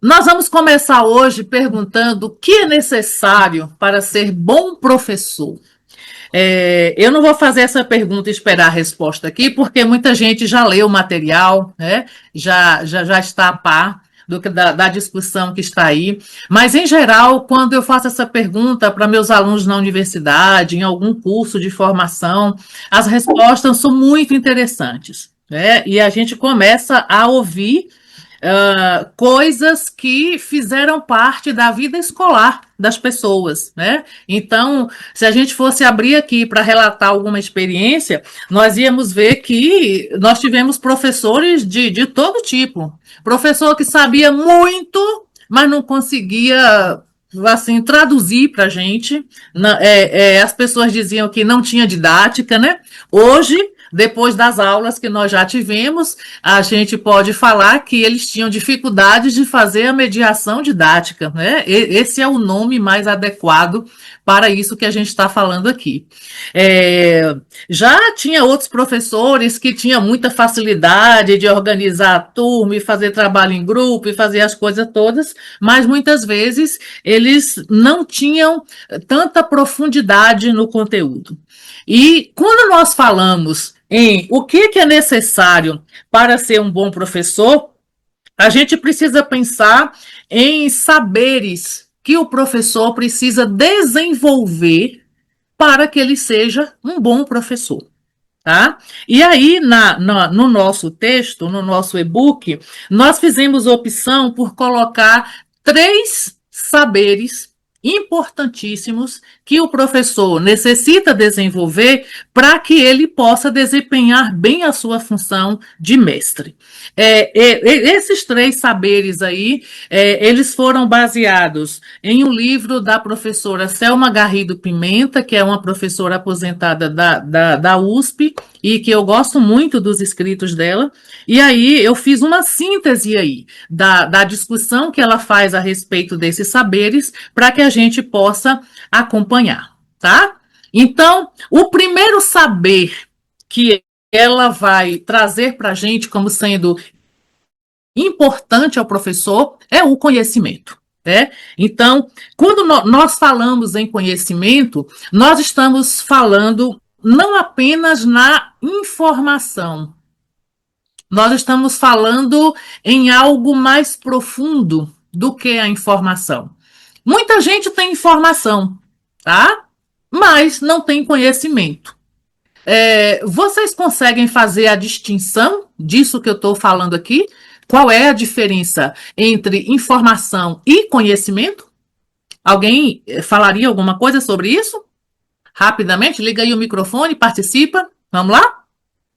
Nós vamos começar hoje perguntando o que é necessário para ser bom professor. Eu não vou fazer essa pergunta e esperar a resposta aqui, porque muita gente já leu o material, né? Já está a par da discussão que está aí. Mas, em geral, quando eu faço essa pergunta para meus alunos na universidade, em algum curso de formação, as respostas são muito interessantes, né? E a gente começa a ouvir coisas que fizeram parte da vida escolar das pessoas, né? Então, se a gente fosse abrir aqui para relatar alguma experiência, nós íamos ver que nós tivemos professores de todo tipo. Professor que sabia muito, mas não conseguia assim traduzir para a gente. As pessoas diziam que não tinha didática, né? Hoje, depois das aulas que nós já tivemos, a gente pode falar que eles tinham dificuldades de fazer a mediação didática, né? Esse é o nome mais adequado para isso que a gente está falando aqui. Já tinha outros professores que tinham muita facilidade de organizar a turma e fazer trabalho em grupo e fazer as coisas todas, mas muitas vezes eles não tinham tanta profundidade no conteúdo. E quando nós falamos em o que é necessário para ser um bom professor, a gente precisa pensar em saberes que o professor precisa desenvolver para que ele seja um bom professor. Tá? E aí, no nosso texto, no nosso e-book, nós fizemos opção por colocar 3 saberes importantíssimos que o professor necessita desenvolver para que ele possa desempenhar bem a sua função de mestre. Esses 3 saberes aí, eles foram baseados em um livro da professora Selma Garrido Pimenta, que é uma professora aposentada da USP, e que eu gosto muito dos escritos dela. E aí eu fiz uma síntese aí da discussão que ela faz a respeito desses saberes para que a gente possa acompanhar, tá? Então, o primeiro saber que ela vai trazer para a gente como sendo importante ao professor é o conhecimento. Né? Então, quando nós falamos em conhecimento, nós estamos falando não apenas na informação, nós estamos falando em algo mais profundo do que a informação. Muita gente tem informação, tá? Mas não tem conhecimento. Vocês conseguem fazer a distinção disso que eu estou falando aqui? Qual é a diferença entre informação e conhecimento? Alguém falaria alguma coisa sobre isso? Rapidamente, liga aí o microfone, participa. Vamos lá?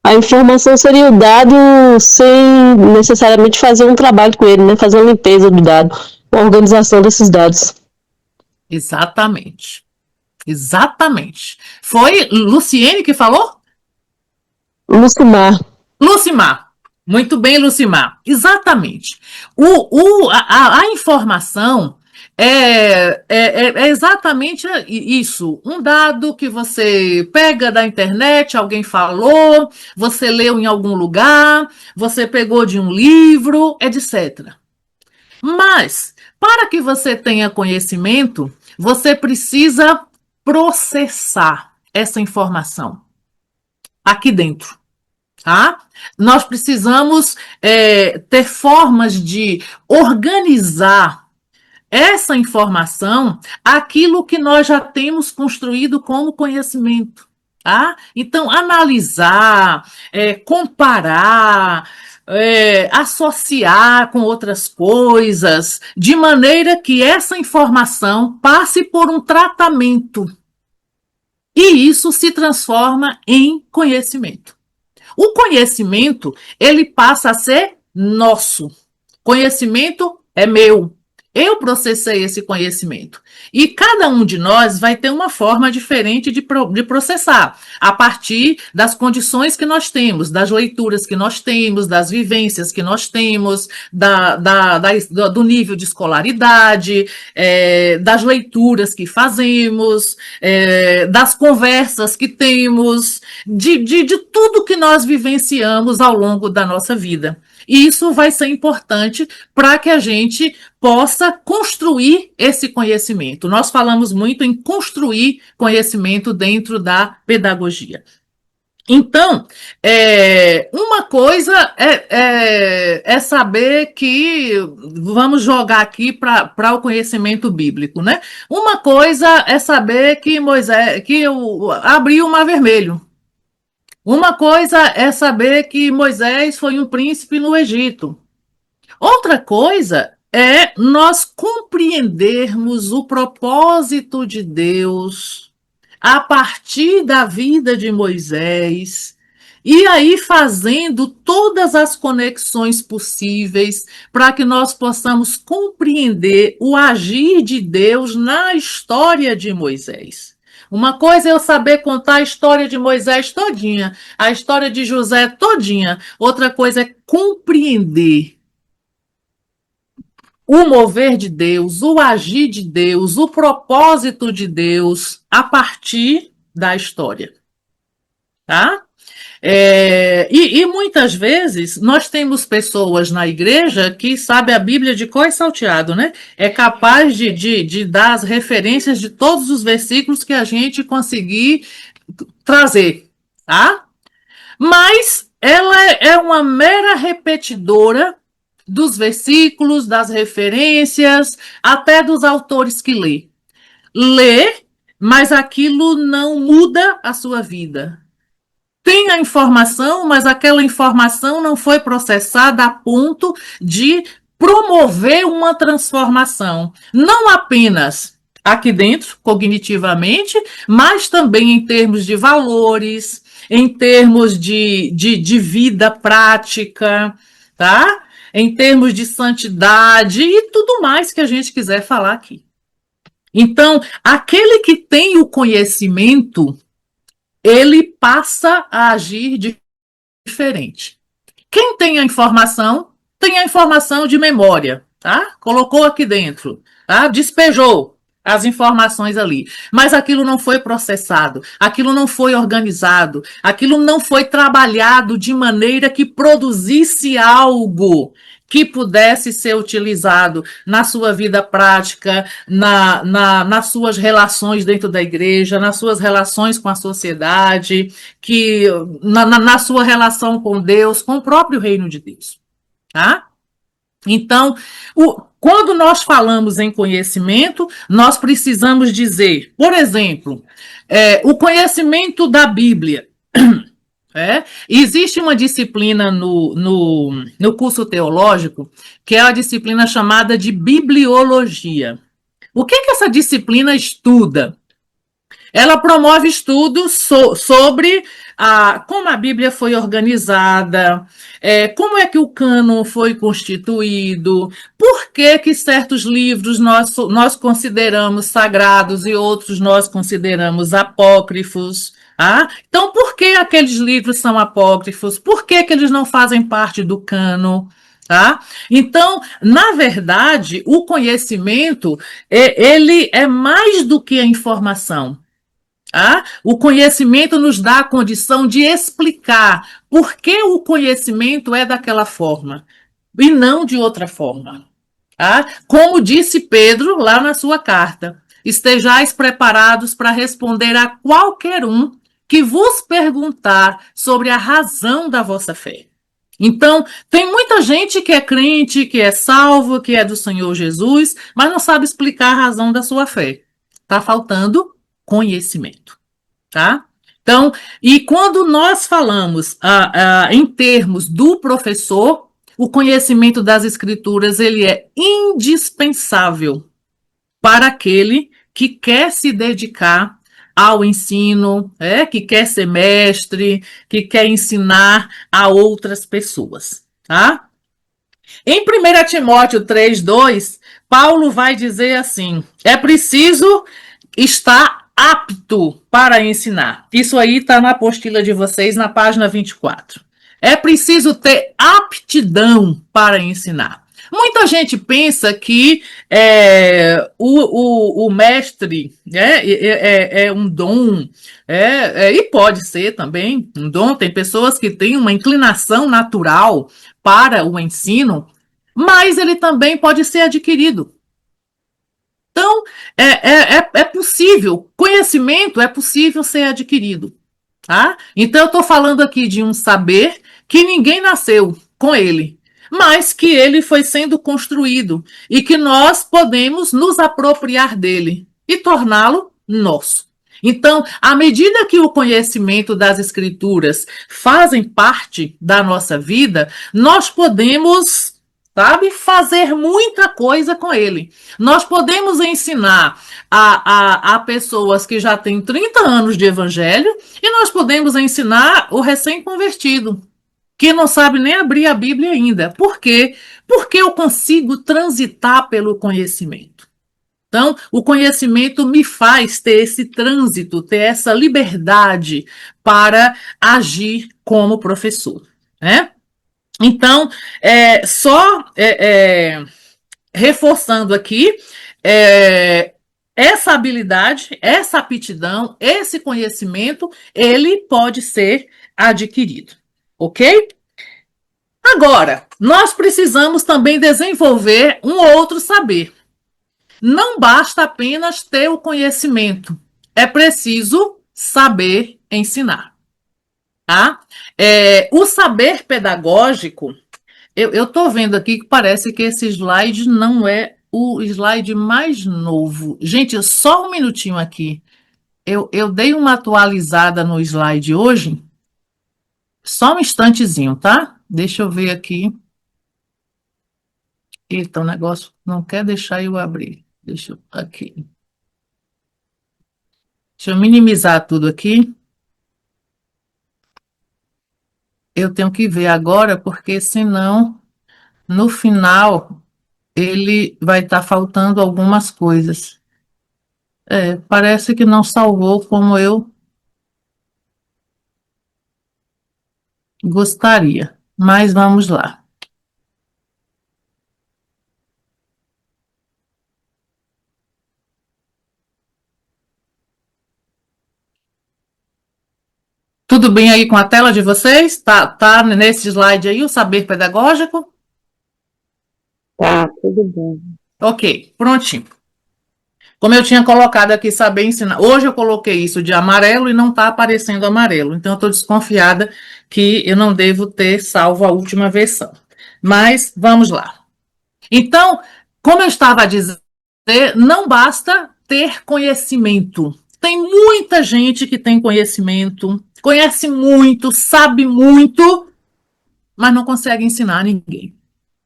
A informação seria o dado sem necessariamente fazer um trabalho com ele, né? Fazer uma limpeza do dado, uma organização desses dados. Exatamente. Exatamente. Foi Luciene que falou? Lucimar. Lucimar. Muito bem, Lucimar. Exatamente. A informação é exatamente isso. Um dado que você pega da internet, alguém falou, você leu em algum lugar, você pegou de um livro, etc. Mas, para que você tenha conhecimento, você precisa processar essa informação aqui dentro. Tá? Nós precisamos ter formas de organizar essa informação, aquilo que nós já temos construído como conhecimento. Tá? Então, analisar, comparar, associar com outras coisas, de maneira que essa informação passe por um tratamento. E isso se transforma em conhecimento. O conhecimento, ele passa a ser nosso. Conhecimento é meu. Eu processei esse conhecimento. E cada um de nós vai ter uma forma diferente de processar, a partir das condições que nós temos, das leituras que nós temos, das vivências que nós temos, do nível de escolaridade, das leituras que fazemos, das conversas que temos, de tudo que nós vivenciamos ao longo da nossa vida. E isso vai ser importante para que a gente possa construir esse conhecimento. Nós falamos muito em construir conhecimento dentro da pedagogia. Então, uma coisa é saber que, vamos jogar aqui para o conhecimento bíblico, né? Uma coisa é saber que Moisés, abriu o Mar Vermelho. Uma coisa é saber que Moisés foi um príncipe no Egito. Outra coisa é nós compreendermos o propósito de Deus a partir da vida de Moisés, e aí fazendo todas as conexões possíveis para que nós possamos compreender o agir de Deus na história de Moisés. Uma coisa é eu saber contar a história de Moisés todinha, a história de José todinha. Outra coisa é compreender o mover de Deus, o agir de Deus, o propósito de Deus a partir da história, tá? E muitas vezes nós temos pessoas na igreja que sabem a Bíblia de cor e salteado, né? É capaz de dar as referências de todos os versículos que a gente conseguir trazer, tá? Mas ela é uma mera repetidora dos versículos, das referências, até dos autores que lê. Lê, mas aquilo não muda a sua vida. Tem a informação, mas aquela informação não foi processada a ponto de promover uma transformação. Não apenas aqui dentro, cognitivamente, mas também em termos de valores, em termos de vida prática, tá? Em termos de santidade e tudo mais que a gente quiser falar aqui. Então, aquele que tem o conhecimento, ele passa a agir diferente. Quem tem a informação de memória, tá? Colocou aqui dentro, tá? Despejou as informações ali, mas aquilo não foi processado, aquilo não foi organizado, aquilo não foi trabalhado de maneira que produzisse algo que pudesse ser utilizado na sua vida prática, nas suas relações dentro da igreja, nas suas relações com a sociedade, na sua relação com Deus, com o próprio reino de Deus. Tá? Então, quando nós falamos em conhecimento, nós precisamos dizer, por exemplo, o conhecimento da Bíblia. Existe uma disciplina no curso teológico que é a disciplina chamada de bibliologia. O que essa disciplina estuda? Ela promove estudos sobre como a Bíblia foi organizada, como é que o cânon foi constituído, por que certos livros nós consideramos sagrados e outros nós consideramos apócrifos. Então, por que aqueles livros são apócrifos? Por que eles não fazem parte do cânon? Então, na verdade, o conhecimento ele é mais do que a informação. O conhecimento nos dá a condição de explicar por que o conhecimento é daquela forma e não de outra forma. Como disse Pedro lá na sua carta, estejais preparados para responder a qualquer um que vos perguntar sobre a razão da vossa fé. Então, tem muita gente que é crente, que é salvo, que é do Senhor Jesus, mas não sabe explicar a razão da sua fé. Está faltando conhecimento, tá? Então, e quando nós falamos em termos do professor, o conhecimento das escrituras ele é indispensável para aquele que quer se dedicar ao ensino, que quer ser mestre, que quer ensinar a outras pessoas, tá? Em 1 Timóteo 3:2, Paulo vai dizer assim: é preciso estar apto para ensinar. Isso aí está na apostila de vocês, na página 24. É preciso ter aptidão para ensinar. Muita gente pensa que o mestre é um dom, e pode ser também um dom. Tem pessoas que têm uma inclinação natural para o ensino, mas ele também pode ser adquirido. Então, é possível, conhecimento é possível ser adquirido. Tá? Então, eu estou falando aqui de um saber que ninguém nasceu com ele, mas que ele foi sendo construído e que nós podemos nos apropriar dele e torná-lo nosso. Então, à medida que o conhecimento das Escrituras fazem parte da nossa vida, nós podemos, sabe, fazer muita coisa com ele. Nós podemos ensinar a pessoas que já têm 30 anos de evangelho e nós podemos ensinar o recém-convertido, que não sabe nem abrir a Bíblia ainda. Por quê? Porque eu consigo transitar pelo conhecimento. Então, o conhecimento me faz ter esse trânsito, ter essa liberdade para agir como professor, né? Então, reforçando aqui, é, essa habilidade, essa aptidão, esse conhecimento, ele pode ser adquirido, ok? Agora, nós precisamos também desenvolver um outro saber. Não basta apenas ter o conhecimento, é preciso saber ensinar, tá? O saber pedagógico, eu estou vendo aqui que parece que esse slide não é o slide mais novo. Gente, só um minutinho aqui. Eu dei uma atualizada no slide hoje. Só um instantezinho, tá? Deixa eu ver aqui. Eita, o negócio não quer deixar eu abrir. Deixa eu aqui. Deixa eu minimizar tudo aqui. Eu tenho que ver agora, porque senão, no final, ele vai estar faltando algumas coisas. Parece que não salvou como eu gostaria, mas vamos lá. Tudo bem aí com a tela de vocês? Tá nesse slide aí o saber pedagógico? Tá, tudo bem. Ok, prontinho. Como eu tinha colocado aqui, saber ensinar. Hoje eu coloquei isso de amarelo e não está aparecendo amarelo. Então, eu estou desconfiada que eu não devo ter salvo a última versão. Mas vamos lá. Então, como eu estava a dizer, não basta ter conhecimento. Tem muita gente que tem conhecimento, conhece muito, sabe muito, mas não consegue ensinar ninguém.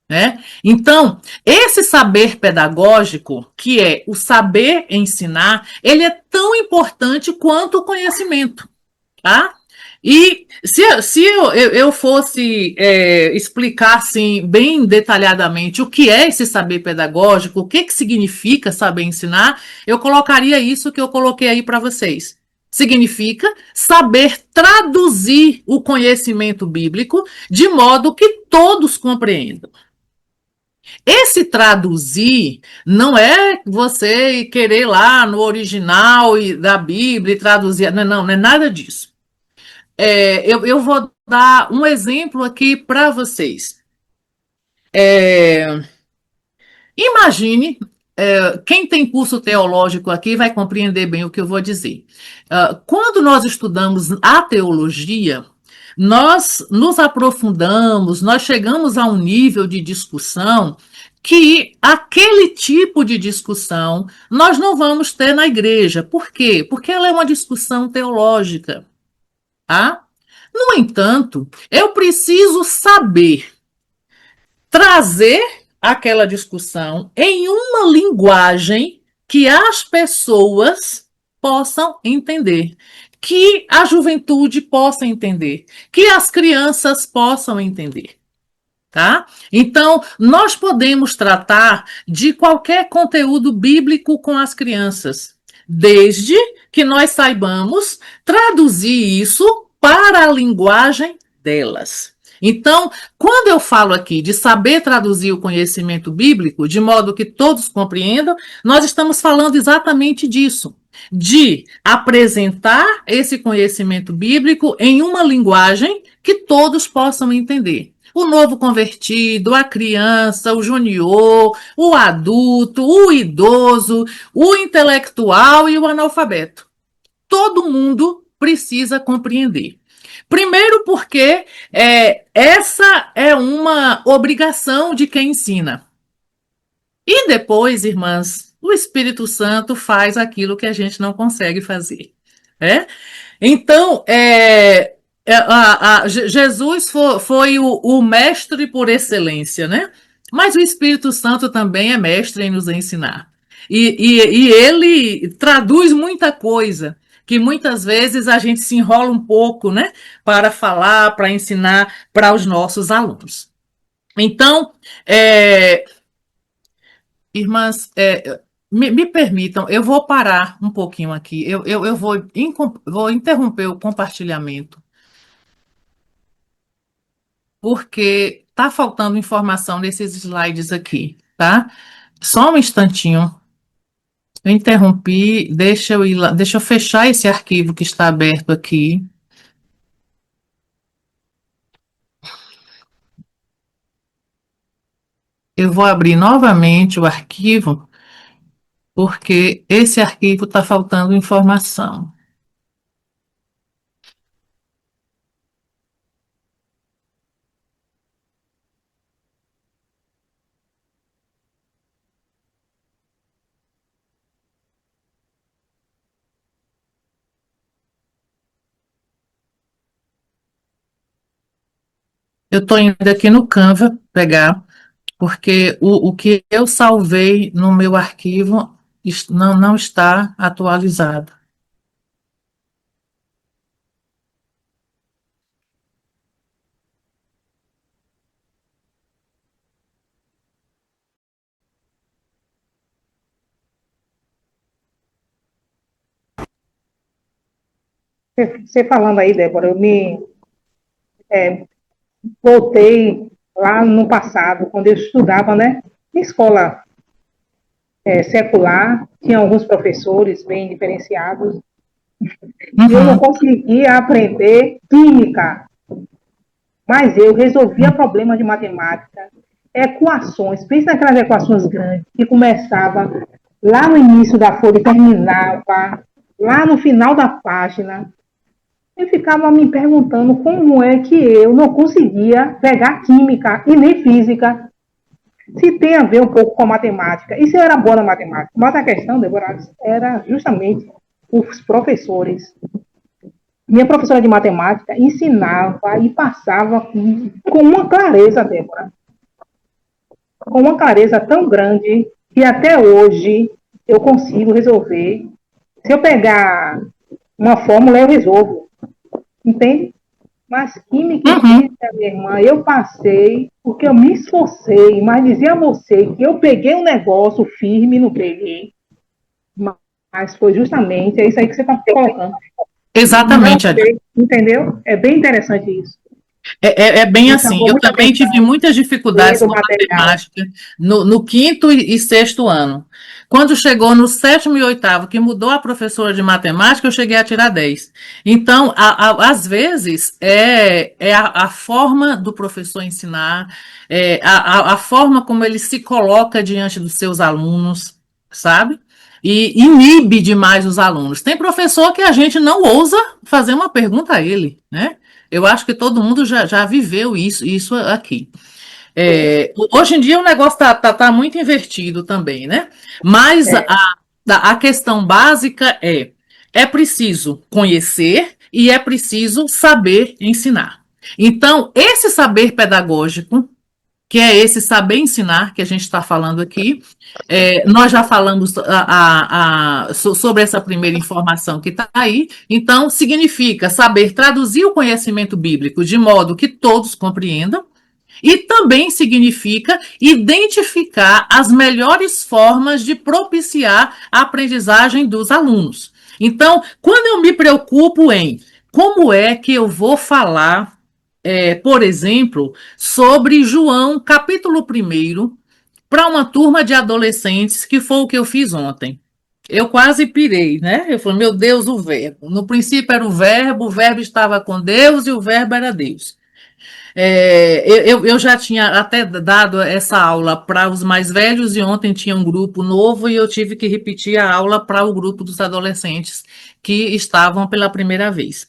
Né? Então, esse saber pedagógico, que é o saber ensinar, ele é tão importante quanto o conhecimento. Tá? E se eu fosse explicar assim, bem detalhadamente o que é esse saber pedagógico, o que significa saber ensinar, eu colocaria isso que eu coloquei aí para vocês. Significa saber traduzir o conhecimento bíblico de modo que todos compreendam. Esse traduzir não é você querer ir lá no original da Bíblia e traduzir, não é nada disso. Eu vou dar um exemplo aqui para vocês. Imagine, quem tem curso teológico aqui vai compreender bem o que eu vou dizer. Quando nós estudamos a teologia, nós nos aprofundamos, nós chegamos a um nível de discussão que aquele tipo de discussão nós não vamos ter na igreja. Por quê? Porque ela é uma discussão teológica. Tá? No entanto, eu preciso saber trazer aquela discussão em uma linguagem que as pessoas possam entender, que a juventude possa entender, que as crianças possam entender. Tá? Então, nós podemos tratar de qualquer conteúdo bíblico com as crianças, desde que nós saibamos traduzir isso para a linguagem delas. Então, quando eu falo aqui de saber traduzir o conhecimento bíblico de modo que todos compreendam, nós estamos falando exatamente disso, de apresentar esse conhecimento bíblico em uma linguagem que todos possam entender. o novo convertido, a criança, o junior, o adulto, o idoso, o intelectual e o analfabeto. Todo mundo precisa compreender. Primeiro, porque essa é uma obrigação de quem ensina. E depois, irmãs, o Espírito Santo faz aquilo que a gente não consegue fazer. É? Então, Jesus foi o mestre por excelência, né? Mas o Espírito Santo também é mestre em nos ensinar. E ele traduz muita coisa, que muitas vezes a gente se enrola um pouco, né? Para falar, para ensinar para os nossos alunos. Então, irmãs, me permitam, eu vou parar um pouquinho aqui, eu vou interromper o compartilhamento, porque está faltando informação nesses slides aqui, tá? Só um instantinho. Eu interrompi, deixa eu ir lá, deixa eu fechar esse arquivo que está aberto aqui. Eu vou abrir novamente o arquivo, porque esse arquivo está faltando informação. Eu estou indo aqui no Canva pegar, porque o que eu salvei no meu arquivo não está atualizado. Você falando aí, Débora, eu me voltei lá no passado, quando eu estudava, né? Em escola secular, tinha alguns professores bem diferenciados, e eu não conseguia aprender química, mas eu resolvia problemas de matemática, equações, pensa naquelas equações grandes, que começava lá no início da folha e terminava lá no final da página. Eu ficava me perguntando como é que eu não conseguia pegar química e nem física, se tem a ver um pouco com a matemática. E se eu era boa na matemática? Mas a questão, Débora, era justamente os professores. Minha professora de matemática ensinava e passava com uma clareza, Débora, com uma clareza tão grande que até hoje eu consigo resolver. Se eu pegar uma fórmula, eu resolvo. Entende? Mas química e física, minha irmã, eu passei porque eu me esforcei, mas dizia a você que eu peguei um negócio firme, não peguei. Mas foi justamente, é isso aí que você está colocando. Exatamente, Adriana. Entendeu? É bem interessante isso. É bem assim, eu também tive muitas dificuldades com matemática no quinto e sexto ano. Quando chegou no sétimo e oitavo, que mudou a professora de matemática, eu cheguei a tirar 10. Então, às vezes, a forma do professor ensinar, a forma como ele se coloca diante dos seus alunos, sabe? E inibe demais os alunos. Tem professor que a gente não ousa fazer uma pergunta a ele, né? Eu acho que todo mundo já viveu isso aqui. Hoje em dia o negócio tá muito invertido também, né? Mas a questão básica é preciso conhecer e é preciso saber ensinar. Então, esse saber pedagógico, que é esse saber ensinar que a gente está falando aqui, nós já falamos sobre essa primeira informação que está aí, então significa saber traduzir o conhecimento bíblico de modo que todos compreendam, e também significa identificar as melhores formas de propiciar a aprendizagem dos alunos. Então, quando eu me preocupo em como é que eu vou falar, por exemplo, sobre João, capítulo 1, para uma turma de adolescentes, que foi o que eu fiz ontem. Eu quase pirei, né? Eu falei, meu Deus, o verbo. No princípio era o verbo estava com Deus e o verbo era Deus. Eu já tinha até dado essa aula para os mais velhos e ontem tinha um grupo novo e eu tive que repetir a aula para o grupo dos adolescentes que estavam pela primeira vez.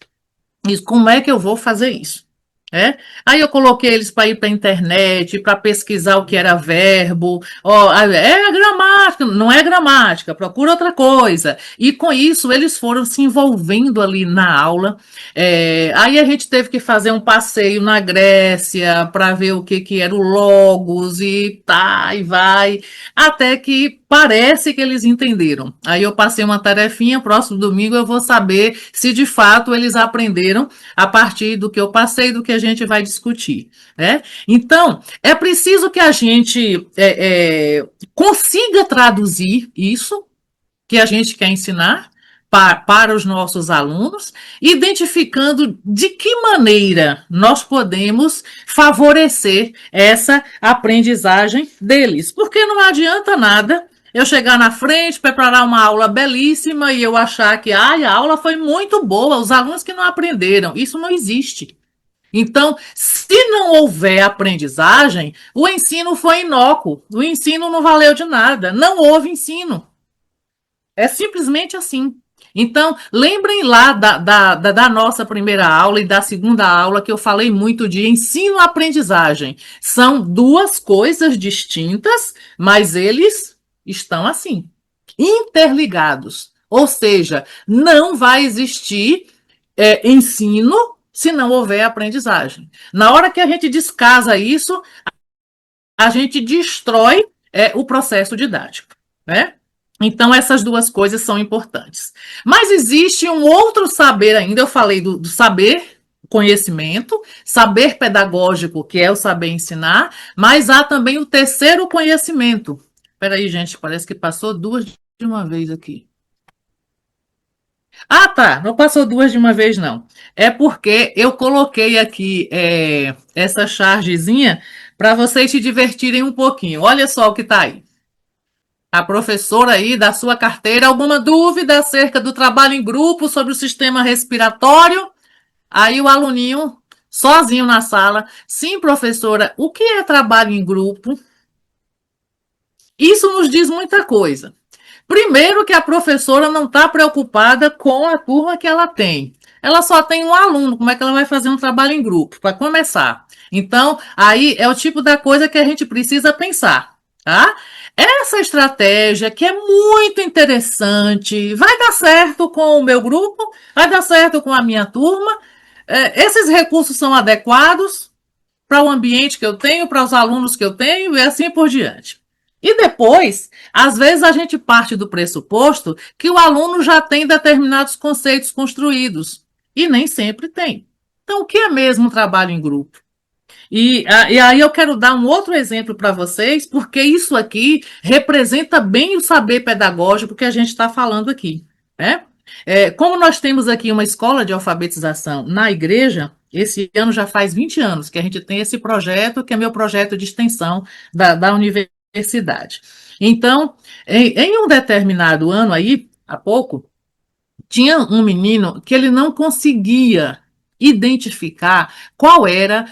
E como é que eu vou fazer isso? É? Aí eu coloquei eles para ir para a internet, para pesquisar o que era verbo. Ó, é gramática, não é gramática, procura outra coisa. E com isso eles foram se envolvendo ali na aula. Aí a gente teve que fazer um passeio na Grécia para ver o que era o logos e tá, e vai, até que parece que eles entenderam. Aí eu passei uma tarefinha, próximo domingo eu vou saber se de fato eles aprenderam a partir do que eu passei, do que a gente vai discutir. Né? Então, é preciso que a gente consiga traduzir isso que a gente quer ensinar para os nossos alunos, identificando de que maneira nós podemos favorecer essa aprendizagem deles. Porque não adianta nada eu chegar na frente, preparar uma aula belíssima e eu achar que a aula foi muito boa, os alunos que não aprenderam. Isso não existe. Então, se não houver aprendizagem, o ensino foi inócuo, o ensino não valeu de nada, não houve ensino. É simplesmente assim. Então, lembrem lá da nossa primeira aula e da segunda aula que eu falei muito de ensino-aprendizagem. São duas coisas distintas, mas eles estão assim, interligados. Ou seja, não vai existir ensino se não houver aprendizagem. Na hora que a gente descasa isso, a gente destrói o processo didático, né? Então, essas duas coisas são importantes. Mas existe um outro saber ainda, eu falei do saber, conhecimento, saber pedagógico, que é o saber ensinar, mas há também o terceiro conhecimento. Espera aí, gente, parece que passou duas de uma vez aqui. Ah, tá, não passou duas de uma vez, não. É porque eu coloquei aqui essa chargezinha para vocês se divertirem um pouquinho. Olha só o que está aí. A professora aí da sua carteira, alguma dúvida acerca do trabalho em grupo sobre o sistema respiratório? Aí o aluninho, sozinho na sala, sim, professora, o que é trabalho em grupo? Isso nos diz muita coisa. Primeiro que a professora não está preocupada com a turma que ela tem. Ela só tem um aluno, como é que ela vai fazer um trabalho em grupo, para começar? Então, aí é o tipo da coisa que a gente precisa pensar, tá? Essa estratégia que é muito interessante, vai dar certo com o meu grupo, vai dar certo com a minha turma. Esses recursos são adequados para o ambiente que eu tenho, para os alunos que eu tenho e assim por diante. E depois, às vezes a gente parte do pressuposto que o aluno já tem determinados conceitos construídos e nem sempre tem. Então, o que é mesmo trabalho em grupo? E aí eu quero dar um outro exemplo para vocês, porque isso aqui representa bem o saber pedagógico que a gente está falando aqui. Né? Como nós temos aqui uma escola de alfabetização na igreja, esse ano já faz 20 anos que a gente tem esse projeto, que é meu projeto de extensão da universidade. Então, em um determinado ano aí, há pouco, tinha um menino que ele não conseguia identificar qual era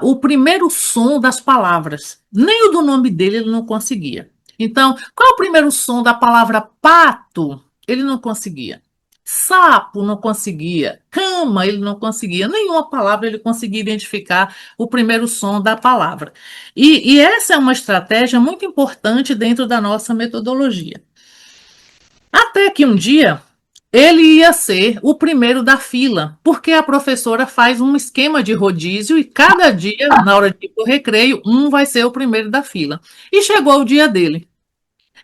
o primeiro som das palavras. Nem o do nome dele ele não conseguia. Então, qual é o primeiro som da palavra pato? Ele não conseguia. Sapo não conseguia. Cama ele não conseguia. Nenhuma palavra ele conseguia identificar o primeiro som da palavra. E essa é uma estratégia muito importante dentro da nossa metodologia. Até que um dia ele ia ser o primeiro da fila, porque a professora faz um esquema de rodízio e cada dia, na hora de ir para o recreio, um vai ser o primeiro da fila. E chegou o dia dele.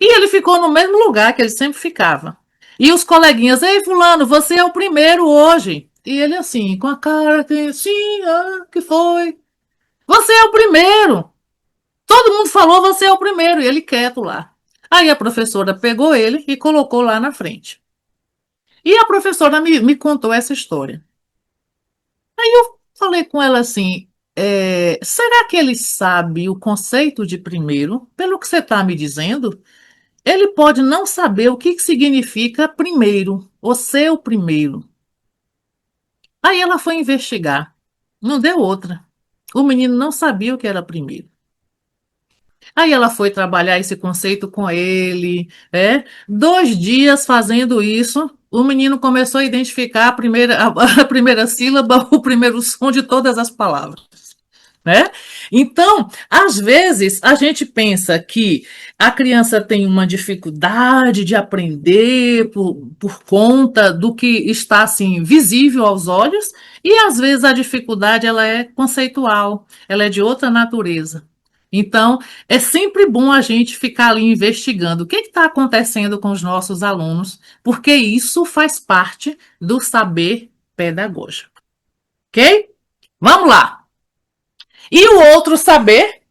E ele ficou no mesmo lugar que ele sempre ficava. E os coleguinhas, ei, fulano, você é o primeiro hoje. E ele assim, com a cara que, sim, que foi? Você é o primeiro. Todo mundo falou, você é o primeiro. E ele quieto lá. Aí a professora pegou ele e colocou lá na frente. E a professora me contou essa história. Aí eu falei com ela assim: será que ele sabe o conceito de primeiro? Pelo que você está me dizendo, ele pode não saber o que significa primeiro, o seu primeiro. Aí ela foi investigar, não deu outra. O menino não sabia o que era primeiro. Aí ela foi trabalhar esse conceito com ele, 2 dias fazendo isso, o menino começou a identificar a primeira sílaba, o primeiro som de todas as palavras. Né? Então, às vezes, a gente pensa que a criança tem uma dificuldade de aprender por conta do que está assim visível aos olhos, e às vezes a dificuldade ela é conceitual, ela é de outra natureza. Então, é sempre bom a gente ficar ali investigando o que está acontecendo com os nossos alunos, porque isso faz parte do saber pedagógico. Ok? Vamos lá! E o outro saber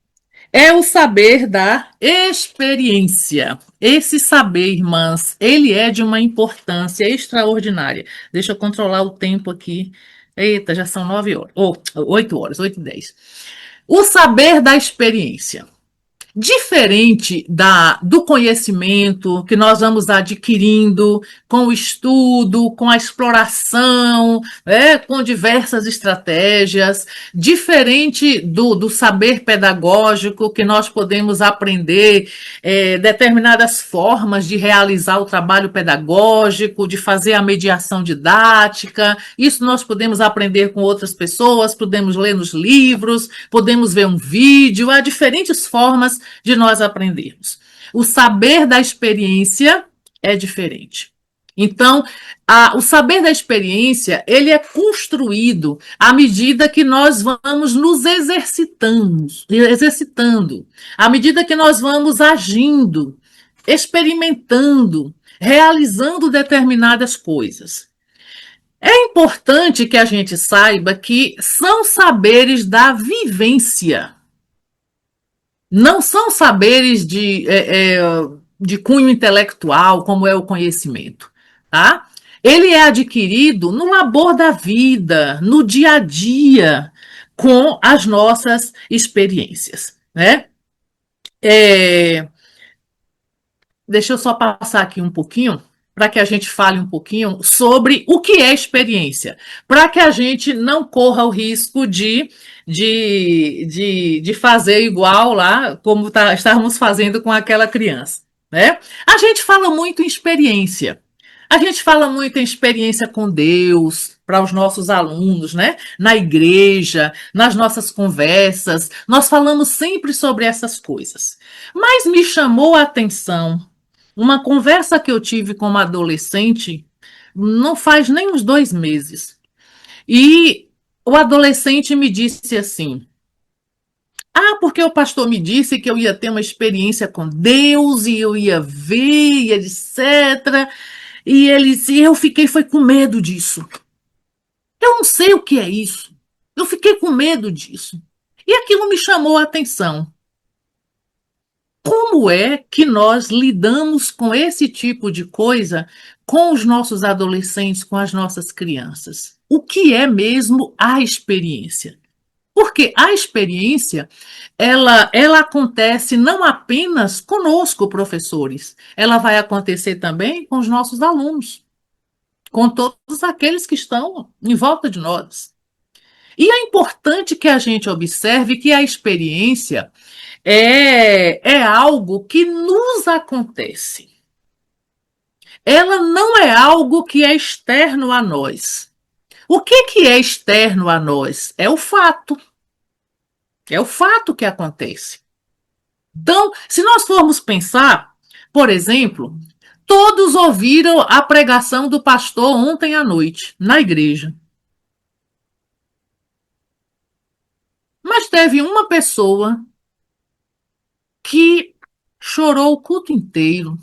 é o saber da experiência. Esse saber, irmãs, ele é de uma importância extraordinária. Deixa eu controlar o tempo aqui. Eita, já são 9 horas, ou 8 horas, 8h10. O saber da experiência. Diferente do conhecimento que nós vamos adquirindo com o estudo, com a exploração, com diversas estratégias, diferente do saber pedagógico que nós podemos aprender determinadas formas de realizar o trabalho pedagógico, de fazer a mediação didática, isso nós podemos aprender com outras pessoas, podemos ler nos livros, podemos ver um vídeo, há diferentes formas de nós aprendermos. O saber da experiência é diferente. Então, o saber da experiência, ele é construído à medida que nós vamos nos exercitando, à medida que nós vamos agindo, experimentando, realizando determinadas coisas. É importante que a gente saiba que são saberes da vivência. Não são saberes de cunho intelectual, como é o conhecimento, tá? Ele é adquirido no labor da vida, no dia a dia, com as nossas experiências, né? Deixa eu só passar aqui um pouquinho, para que a gente fale um pouquinho sobre o que é experiência, para que a gente não corra o risco de fazer igual lá, como estávamos fazendo com aquela criança. Né? A gente fala muito em experiência. A gente fala muito em experiência com Deus, para os nossos alunos, né? Na igreja, nas nossas conversas, nós falamos sempre sobre essas coisas. Mas me chamou a atenção uma conversa que eu tive com uma adolescente não faz nem uns 2 meses. E o adolescente me disse assim: porque o pastor me disse que eu ia ter uma experiência com Deus e eu ia ver, e etc. E eu fiquei foi com medo disso. Eu não sei o que é isso. Eu fiquei com medo disso. E aquilo me chamou a atenção. Como é que nós lidamos com esse tipo de coisa com os nossos adolescentes, com as nossas crianças? O que é mesmo a experiência? Porque a experiência, ela acontece não apenas conosco, professores, ela vai acontecer também com os nossos alunos, com todos aqueles que estão em volta de nós. E é importante que a gente observe que a experiência é algo que nos acontece. Ela não é algo que é externo a nós. O que é externo a nós? É o fato. É o fato que acontece. Então, se nós formos pensar, por exemplo, todos ouviram a pregação do pastor ontem à noite, na igreja. Mas teve uma pessoa que chorou o culto inteiro.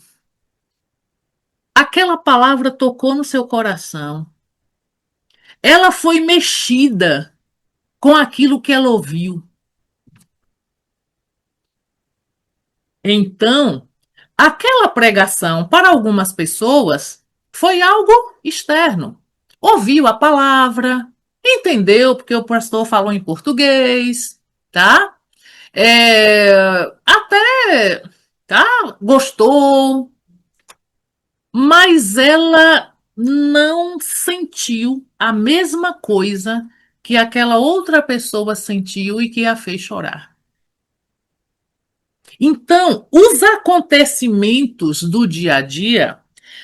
Aquela palavra tocou no seu coração. Ela foi mexida com aquilo que ela ouviu. Então, aquela pregação, para algumas pessoas, foi algo externo. Ouviu a palavra, entendeu porque o pastor falou em português, tá? Até gostou, mas ela não sentiu a mesma coisa que aquela outra pessoa sentiu e que a fez chorar. Então, os acontecimentos do dia a dia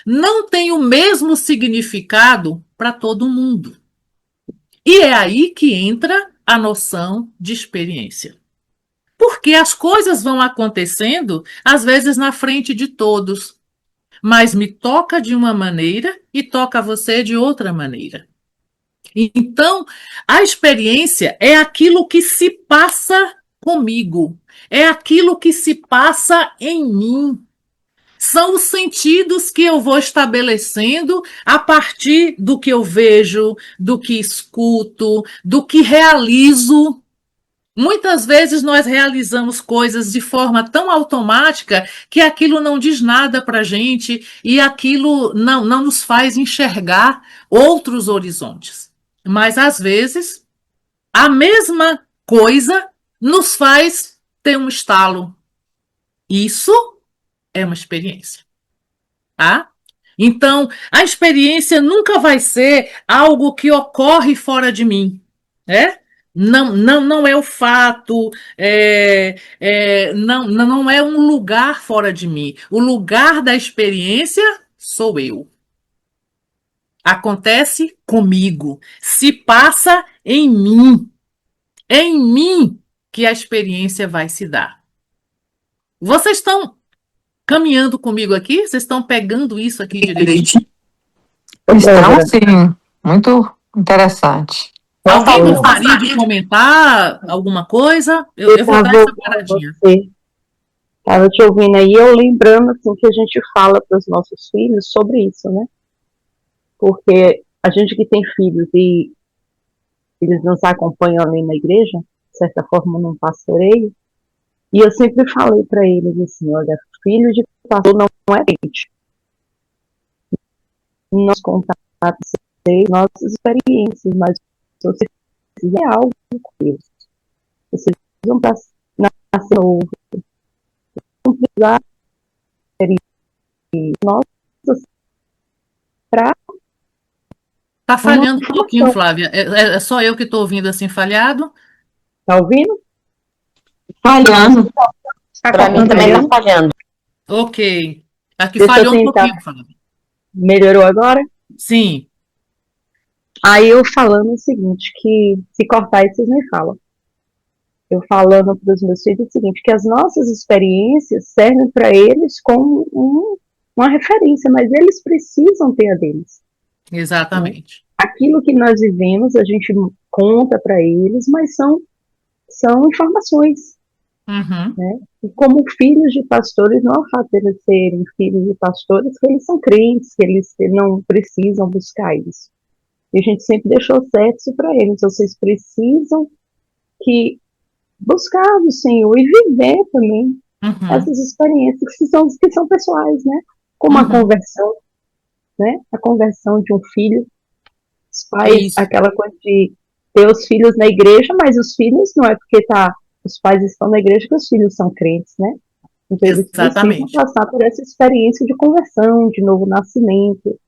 não têm o mesmo significado para todo mundo. E é aí que entra a noção de experiência. Porque as coisas vão acontecendo, às vezes, na frente de todos, mas me toca de uma maneira e toca você de outra maneira. Então, a experiência é aquilo que se passa comigo, é aquilo que se passa em mim. São os sentidos que eu vou estabelecendo a partir do que eu vejo, do que escuto, do que realizo. Muitas vezes nós realizamos coisas de forma tão automática que aquilo não diz nada para a gente e aquilo não nos faz enxergar outros horizontes. Mas, às vezes, a mesma coisa nos faz ter um estalo. Isso é uma experiência. Tá? Então, a experiência nunca vai ser algo que ocorre fora de mim. Né? Não é o fato, não é um lugar fora de mim. O lugar da experiência sou eu. Acontece comigo, se passa em mim. É em mim que a experiência vai se dar. Vocês estão caminhando comigo aqui? Vocês estão pegando isso aqui direitinho? Então, sim, muito interessante. Alguém gostaria de comentar alguma coisa? Eu vou dar essa paradinha. Estava te ouvindo aí, eu lembrando assim, que a gente fala para os nossos filhos sobre isso, né? Porque a gente que tem filhos e eles nos acompanham ali na igreja, de certa forma num pastoreio, e eu sempre falei para eles assim, olha, filho de pastor não é gente. Nós contamos nossas experiências, mas você precisa é algo com Deus. Vocês precisam nascer novo. Não precisar nossas para. Tá falhando um pouquinho, Flávia. É só eu que estou ouvindo assim falhado? Tá ouvindo? Falhando. Para mim também está falhando. Ok. Aqui falhou um pouquinho, Flávia. Melhorou agora? Sim. Aí eu falando o seguinte, que se cortar isso, vocês me falam. Eu falando para os meus filhos o seguinte, que as nossas experiências servem para eles como uma referência, mas eles precisam ter a deles. Exatamente. Né? Aquilo que nós vivemos, a gente conta para eles, mas são informações. Uhum. Né? E como filhos de pastores, não é o fato de eles serem filhos de pastores, que eles são crentes, que eles não precisam buscar isso. E a gente sempre deixou certo isso para eles. Vocês precisam buscar do Senhor e viver também essas experiências que são pessoais, né? Como a conversão, né? A conversão de um filho. Os pais, aquela coisa de ter os filhos na igreja, mas os filhos não é porque os pais estão na igreja que os filhos são crentes, né? Então eles precisam passar por essa experiência de conversão, de novo nascimento.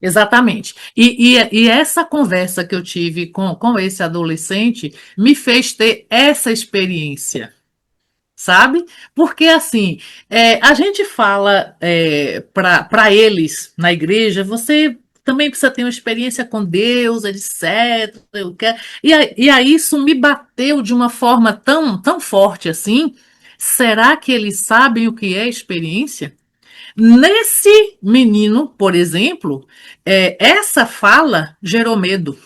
Exatamente. E essa conversa que eu tive com esse adolescente me fez ter essa experiência, sabe? Porque, assim, a gente fala para eles na igreja, você também precisa ter uma experiência com Deus, etc. E aí isso me bateu de uma forma tão forte assim. Será que eles sabem o que é experiência? Nesse menino, por exemplo, essa fala gerou medo.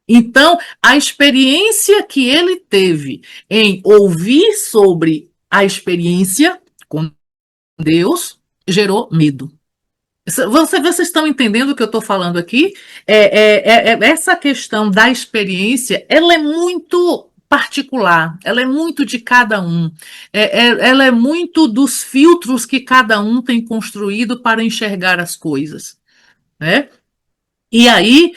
Então, a experiência que ele teve em ouvir sobre a experiência com Deus gerou medo. Vocês estão entendendo o que eu estou falando aqui? Essa questão da experiência, ela é muito particular, ela é muito de cada um, ela é muito dos filtros que cada um tem construído para enxergar as coisas, né? E aí,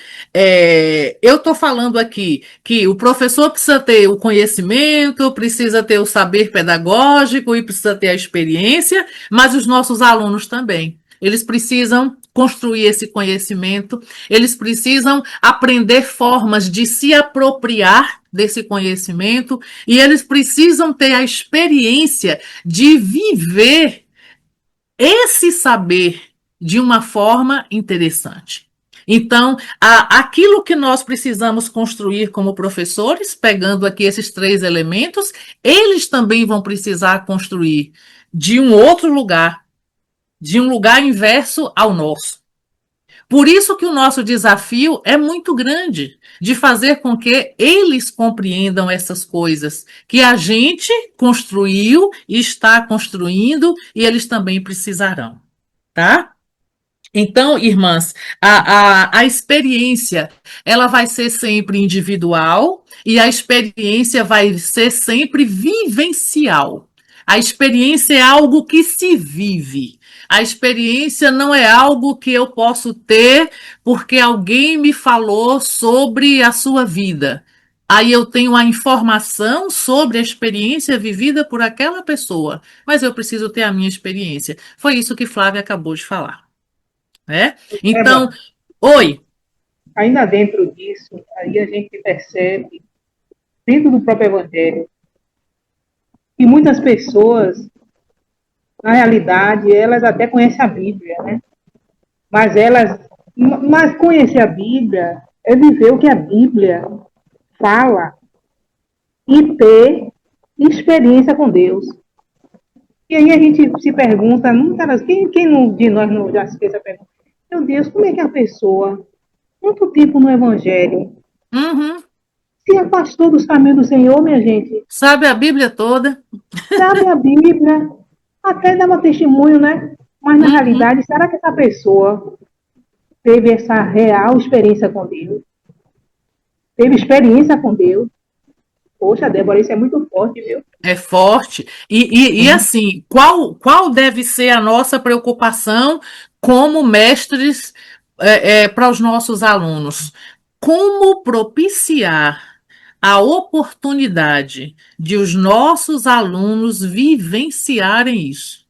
eu estou falando aqui que o professor precisa ter o conhecimento, precisa ter o saber pedagógico e precisa ter a experiência, mas os nossos alunos também. Eles precisam construir esse conhecimento, eles precisam aprender formas de se apropriar desse conhecimento e eles precisam ter a experiência de viver esse saber de uma forma interessante. Então, aquilo que nós precisamos construir como professores, pegando aqui esses 3 elementos, eles também vão precisar construir de um outro lugar, de um lugar inverso ao nosso. Por isso que o nosso desafio é muito grande, de fazer com que eles compreendam essas coisas que a gente construiu e está construindo e eles também precisarão, tá? Então, irmãs, a experiência, ela vai ser sempre individual e a experiência vai ser sempre vivencial. A experiência é algo que se vive. A experiência não é algo que eu posso ter porque alguém me falou sobre a sua vida. Aí eu tenho a informação sobre a experiência vivida por aquela pessoa, mas eu preciso ter a minha experiência. Foi isso que Flávia acabou de falar. Então, oi. Ainda dentro disso, aí a gente percebe, dentro do próprio Evangelho, que muitas pessoas, na realidade, elas até conhecem a Bíblia, né? Mas conhecer a Bíblia é viver o que a Bíblia fala e ter experiência com Deus. E aí a gente se pergunta, quem de nós não já se fez essa pergunta? Meu Deus, como é que a pessoa, quanto tempo no Evangelho, se afastou dos caminhos do Senhor, minha gente? Sabe a Bíblia toda. Sabe a Bíblia, até dava testemunho, né? Mas na realidade, será que essa pessoa teve essa real experiência com Deus? Teve experiência com Deus? Poxa, Débora, isso é muito forte, viu? É forte. E assim, qual deve ser a nossa preocupação como mestres para os nossos alunos? Como propiciar a oportunidade de os nossos alunos vivenciarem isso?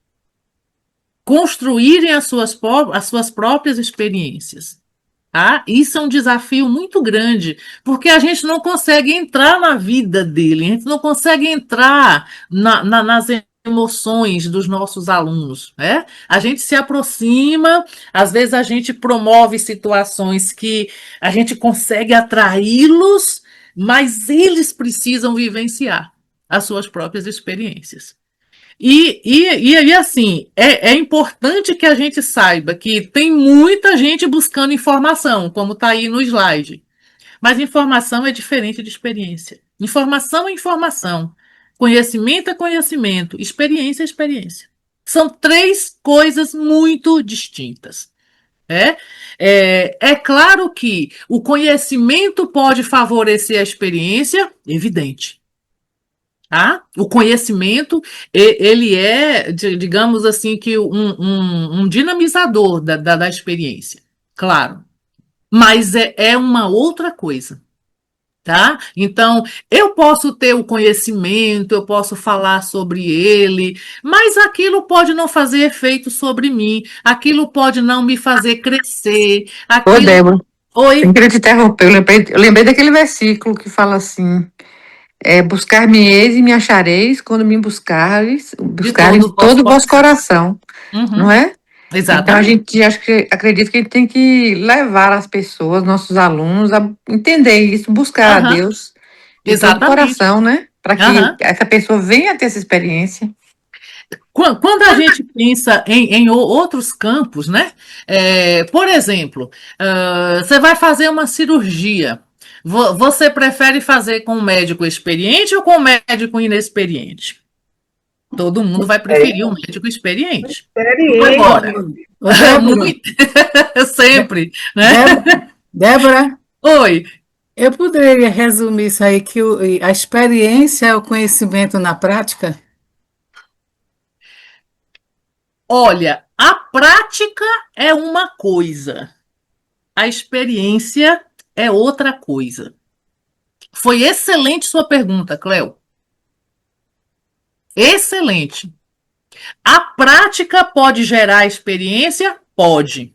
Construírem as suas próprias experiências. Tá? Isso é um desafio muito grande, porque a gente não consegue entrar na vida dele, a gente não consegue entrar nas emoções dos nossos alunos. Né? A gente se aproxima, às vezes a gente promove situações que a gente consegue atraí-los, mas eles precisam vivenciar as suas próprias experiências. E assim, é importante que a gente saiba que tem muita gente buscando informação, como está aí no slide. Mas informação é diferente de experiência. Informação é informação. Conhecimento é conhecimento. Experiência é experiência. São 3 coisas muito distintas. É claro que o conhecimento pode favorecer a experiência, evidente. Tá? O conhecimento, ele é, digamos assim, que um dinamizador da experiência, claro. Mas é uma outra coisa, tá? Então, eu posso ter o conhecimento, eu posso falar sobre ele, mas aquilo pode não fazer efeito sobre mim, aquilo pode não me fazer crescer. Ô, Débora, Oi? eu queria te interromper, eu lembrei daquele versículo que fala assim, buscar-me-eis e me achareis quando me buscares todo o vosso coração, não é? Exatamente. Então a gente acredita que a gente tem que levar as pessoas, nossos alunos, a entender isso, buscar a Deus de todo o coração, né? Para que essa pessoa venha ter essa experiência. Quando a gente pensa em outros campos, né? Por exemplo, você vai fazer uma cirurgia. Você prefere fazer com um médico experiente ou com um médico inexperiente? Todo mundo vai preferir um médico experiente. Agora, sempre, né? Débora? Oi. Eu poderia resumir isso aí, que a experiência é o conhecimento na prática? Olha, a prática é uma coisa, a experiência é outra coisa. Foi excelente sua pergunta, Cleo. Excelente. A prática pode gerar experiência? Pode.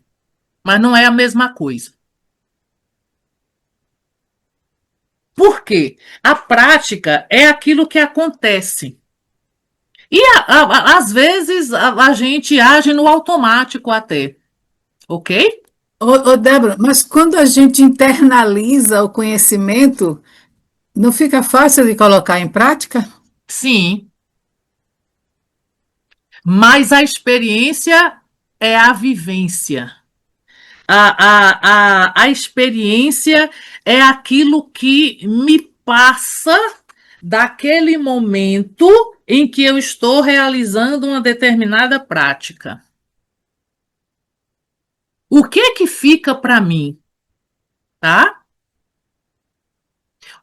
mas não é a mesma coisa. Por quê? A prática é aquilo que acontece. E às vezes a gente age no automático até, ok? Débora, mas quando a gente internaliza o conhecimento, não fica fácil de colocar em prática? Sim, mas a experiência é a vivência. A experiência é aquilo que me passa daquele momento em que eu estou realizando uma determinada prática. O que fica para mim, tá?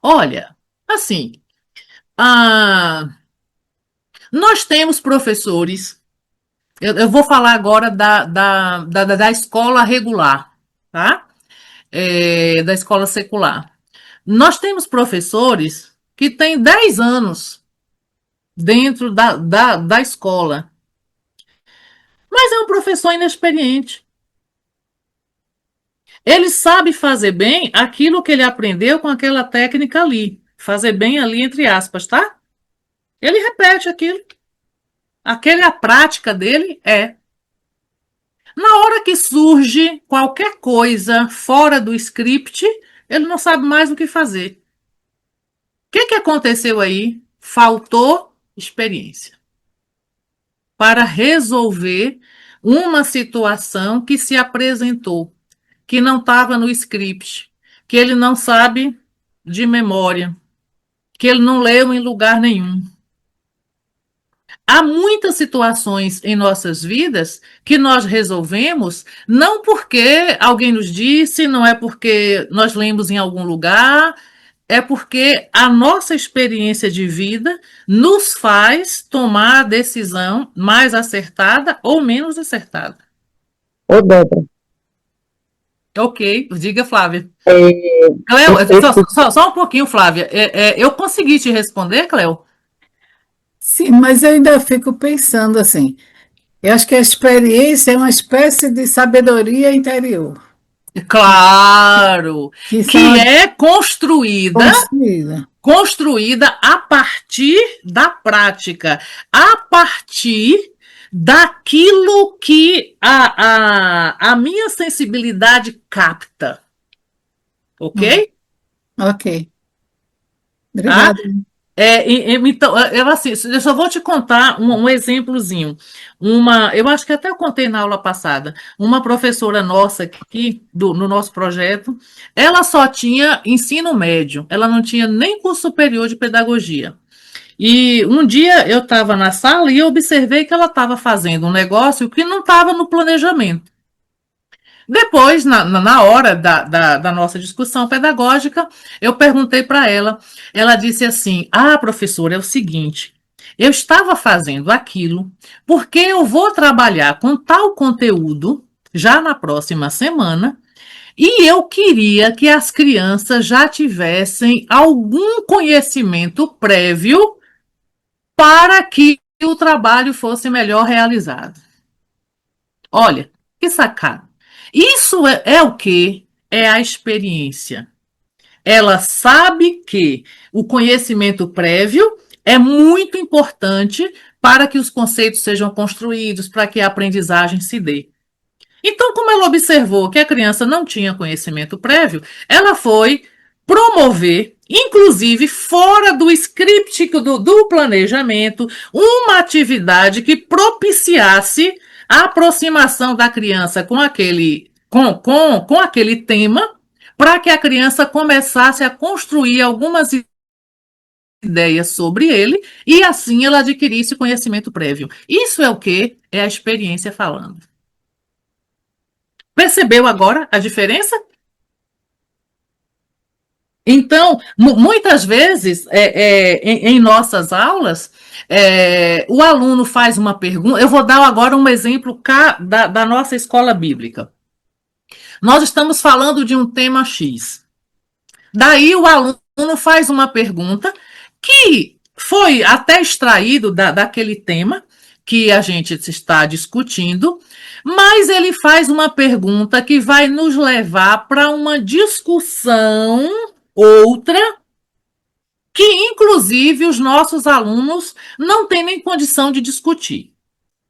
Olha, assim, nós temos professores, eu vou falar agora da escola regular, tá? Da escola secular. Nós temos professores que têm 10 anos dentro da escola, mas é um professor inexperiente. Ele sabe fazer bem aquilo que ele aprendeu com aquela técnica ali. Fazer bem ali, entre aspas, tá? Ele repete aquilo. A prática dele é. Na hora que surge qualquer coisa fora do script, ele não sabe mais o que fazer. O que aconteceu aí? Faltou experiência para resolver uma situação que se apresentou, que não estava no script, que ele não sabe de memória, que ele não leu em lugar nenhum. Há muitas situações em nossas vidas que nós resolvemos não porque alguém nos disse, não é porque nós lemos em algum lugar, é porque a nossa experiência de vida nos faz tomar a decisão mais acertada ou menos acertada. Ô, Débora. Ok, diga, Flávia. Cleo, só um pouquinho, Flávia. Eu consegui te responder, Cleo? Sim, mas eu ainda fico pensando assim. Eu acho que a experiência é uma espécie de sabedoria interior. Claro, que é construída a partir da prática, a partir daquilo que a minha sensibilidade capta. Ok? Ok. Tá? Obrigada. Então, assim, eu só vou te contar um exemplozinho. Eu acho que até eu contei na aula passada, uma professora nossa aqui, no nosso projeto, ela só tinha ensino médio, ela não tinha nem curso superior de pedagogia. E um dia eu estava na sala e eu observei que ela estava fazendo um negócio que não estava no planejamento. Depois, na hora da nossa discussão pedagógica, eu perguntei para ela, ela disse assim: professora, é o seguinte, eu estava fazendo aquilo porque eu vou trabalhar com tal conteúdo já na próxima semana e eu queria que as crianças já tivessem algum conhecimento prévio para que o trabalho fosse melhor realizado. Olha, que sacada. Isso é o que? É a experiência. Ela sabe que o conhecimento prévio é muito importante para que os conceitos sejam construídos, para que a aprendizagem se dê. Então, como ela observou que a criança não tinha conhecimento prévio, ela foi promover, inclusive fora do script do planejamento, uma atividade que propiciasse a aproximação da criança com aquele tema, para que a criança começasse a construir algumas ideias sobre ele e assim ela adquirisse conhecimento prévio. Isso é o que? É a experiência falando. Percebeu agora a diferença? Então, muitas vezes, em nossas aulas, o aluno faz uma pergunta. Eu vou dar agora um exemplo da nossa escola bíblica. Nós estamos falando de um tema X. Daí o aluno faz uma pergunta que foi até extraído daquele tema, que a gente está discutindo, mas ele faz uma pergunta que vai nos levar para uma discussão outra, que inclusive os nossos alunos não têm nem condição de discutir.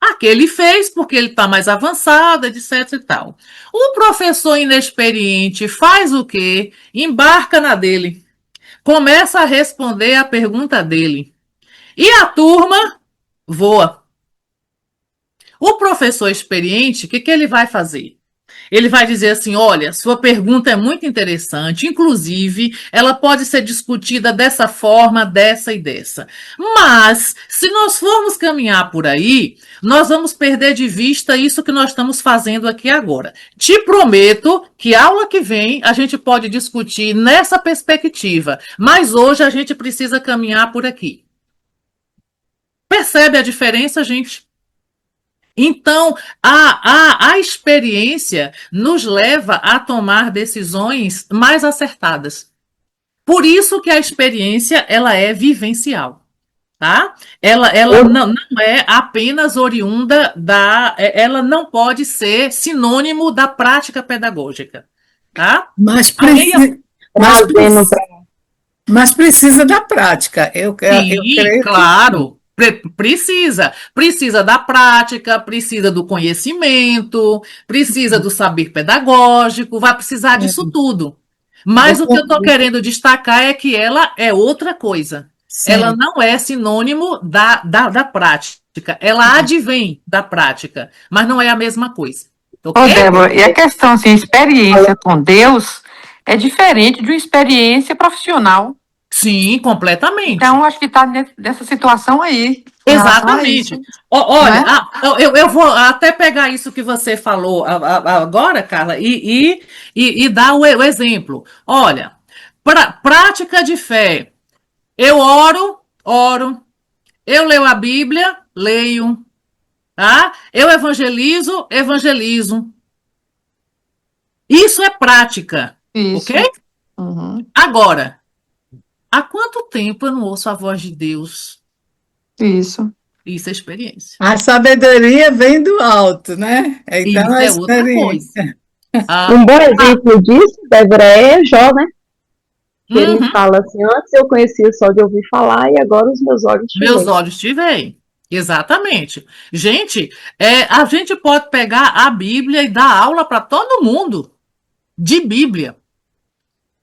Aquele fez porque ele está mais avançado, etc e tal. O professor inexperiente faz o quê? Embarca na dele. Começa a responder a pergunta dele. E a turma voa. O professor experiente, o que ele vai fazer? Ele vai dizer assim, olha, sua pergunta é muito interessante, inclusive, ela pode ser discutida dessa forma, dessa e dessa. Mas, se nós formos caminhar por aí, nós vamos perder de vista isso que nós estamos fazendo aqui agora. Te prometo que aula que vem a gente pode discutir nessa perspectiva, mas hoje a gente precisa caminhar por aqui. Percebe a diferença, gente? Então, a experiência nos leva a tomar decisões mais acertadas. Por isso que a experiência ela é vivencial. Tá? Ela não é apenas oriunda ela não pode ser sinônimo da prática pedagógica. Tá? Mas precisa da prática. Eu creio claro. Precisa da prática, precisa do conhecimento, precisa do saber pedagógico, vai precisar disso tudo. Mas o que eu estou querendo destacar é que ela é outra coisa. Sim. Ela não é sinônimo da prática. Ela advém da prática, mas não é a mesma coisa. Okay? Débora, e a questão, assim, experiência com Deus é diferente de uma experiência profissional. Sim, completamente. Então, acho que está nessa situação aí. Exatamente. Olha, eu vou até pegar isso que você falou agora, Carla, e dar o exemplo. Olha, prática de fé. Eu oro. Eu leio a Bíblia, leio. Tá? Eu evangelizo. Isso é prática. Isso. Ok? Uhum. Agora, há quanto tempo eu não ouço a voz de Deus? Isso. Isso é experiência. A sabedoria vem do alto, né? Então, isso é outra coisa. Um bom exemplo disso, Débora, é Jó, né? Que ele fala assim, antes eu conhecia só de ouvir falar e agora os meus olhos te veem. Meus olhos te veem. Exatamente. Gente, a gente pode pegar a Bíblia e dar aula para todo mundo de Bíblia.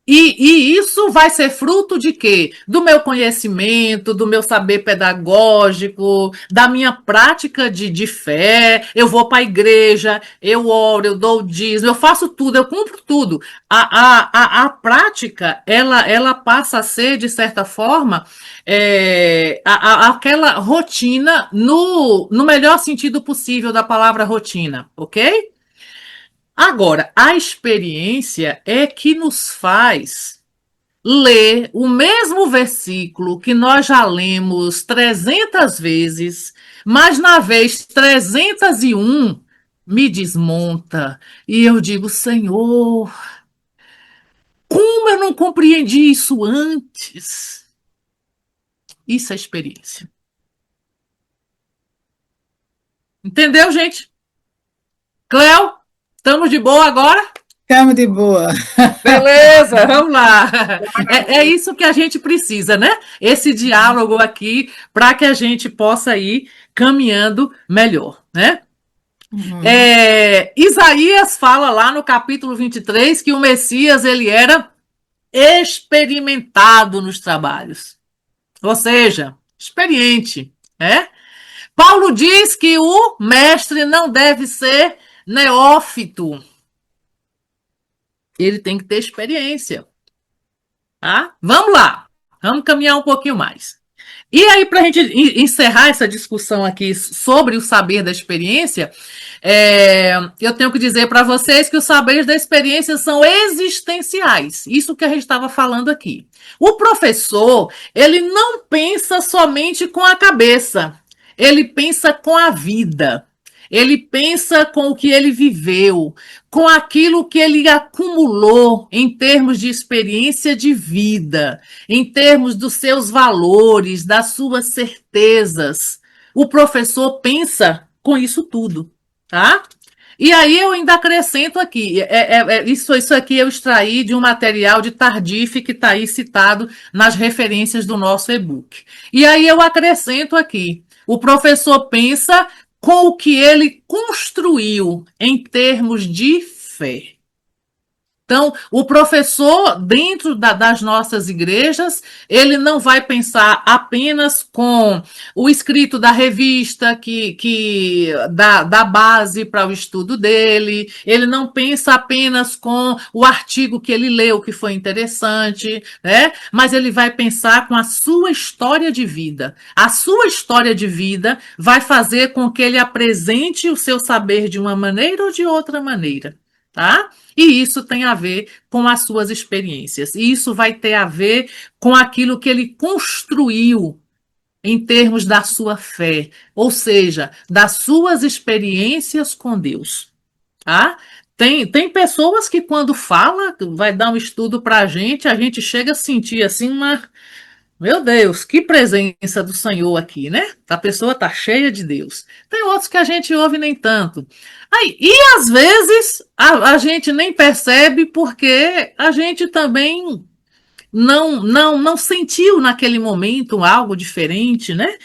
E isso vai ser fruto de quê? Do meu conhecimento, do meu saber pedagógico, da minha prática de fé. Eu vou para a igreja, eu oro, eu dou o dízimo, eu faço tudo, eu cumpro tudo. A prática, ela passa a ser, de certa forma, aquela rotina no melhor sentido possível da palavra rotina, ok? Agora, a experiência é que nos faz ler o mesmo versículo que nós já lemos 300 vezes, mas na vez 301 me desmonta e eu digo, Senhor, como eu não compreendi isso antes? Isso é experiência. Entendeu, gente? Cléo? Estamos de boa agora? Estamos de boa. Beleza, vamos lá. É isso que a gente precisa, né? Esse diálogo aqui para que a gente possa ir caminhando melhor, né? Uhum. Isaías fala lá no capítulo 23 que o Messias ele era experimentado nos trabalhos. Ou seja, experiente, né? Paulo diz que o mestre não deve ser neófito. Ele tem que ter experiência. Tá? Vamos lá. Vamos caminhar um pouquinho mais. E aí, para a gente encerrar essa discussão aqui sobre o saber da experiência, eu tenho que dizer para vocês que os saberes da experiência são existenciais. Isso que a gente estava falando aqui. O professor, ele não pensa somente com a cabeça. Ele pensa com a vida. Ele pensa com o que ele viveu, com aquilo que ele acumulou em termos de experiência de vida, em termos dos seus valores, das suas certezas. o professor pensa com isso tudo, tá? E aí eu ainda acrescento aqui, isso aqui eu extraí de um material de Tardif que está aí citado nas referências do nosso e-book. E aí eu acrescento aqui, o professor pensa com o que ele construiu em termos de fé. Então, o professor, dentro das nossas igrejas, ele não vai pensar apenas com o escrito da revista que dá base para o estudo dele, ele não pensa apenas com o artigo que ele leu, que foi interessante, né? Mas ele vai pensar com a sua história de vida. A sua história de vida vai fazer com que ele apresente o seu saber de uma maneira ou de outra maneira, tá? E isso tem a ver com as suas experiências. E isso vai ter a ver com aquilo que ele construiu em termos da sua fé, ou seja, das suas experiências com Deus. Tá? Tem pessoas que, quando fala, vai dar um estudo para a gente chega a sentir assim uma. Meu Deus, que presença do Senhor aqui, né? A pessoa está cheia de Deus. Tem outros que a gente ouve nem tanto. Aí, e às vezes a gente nem percebe porque a gente também não sentiu naquele momento algo diferente, né?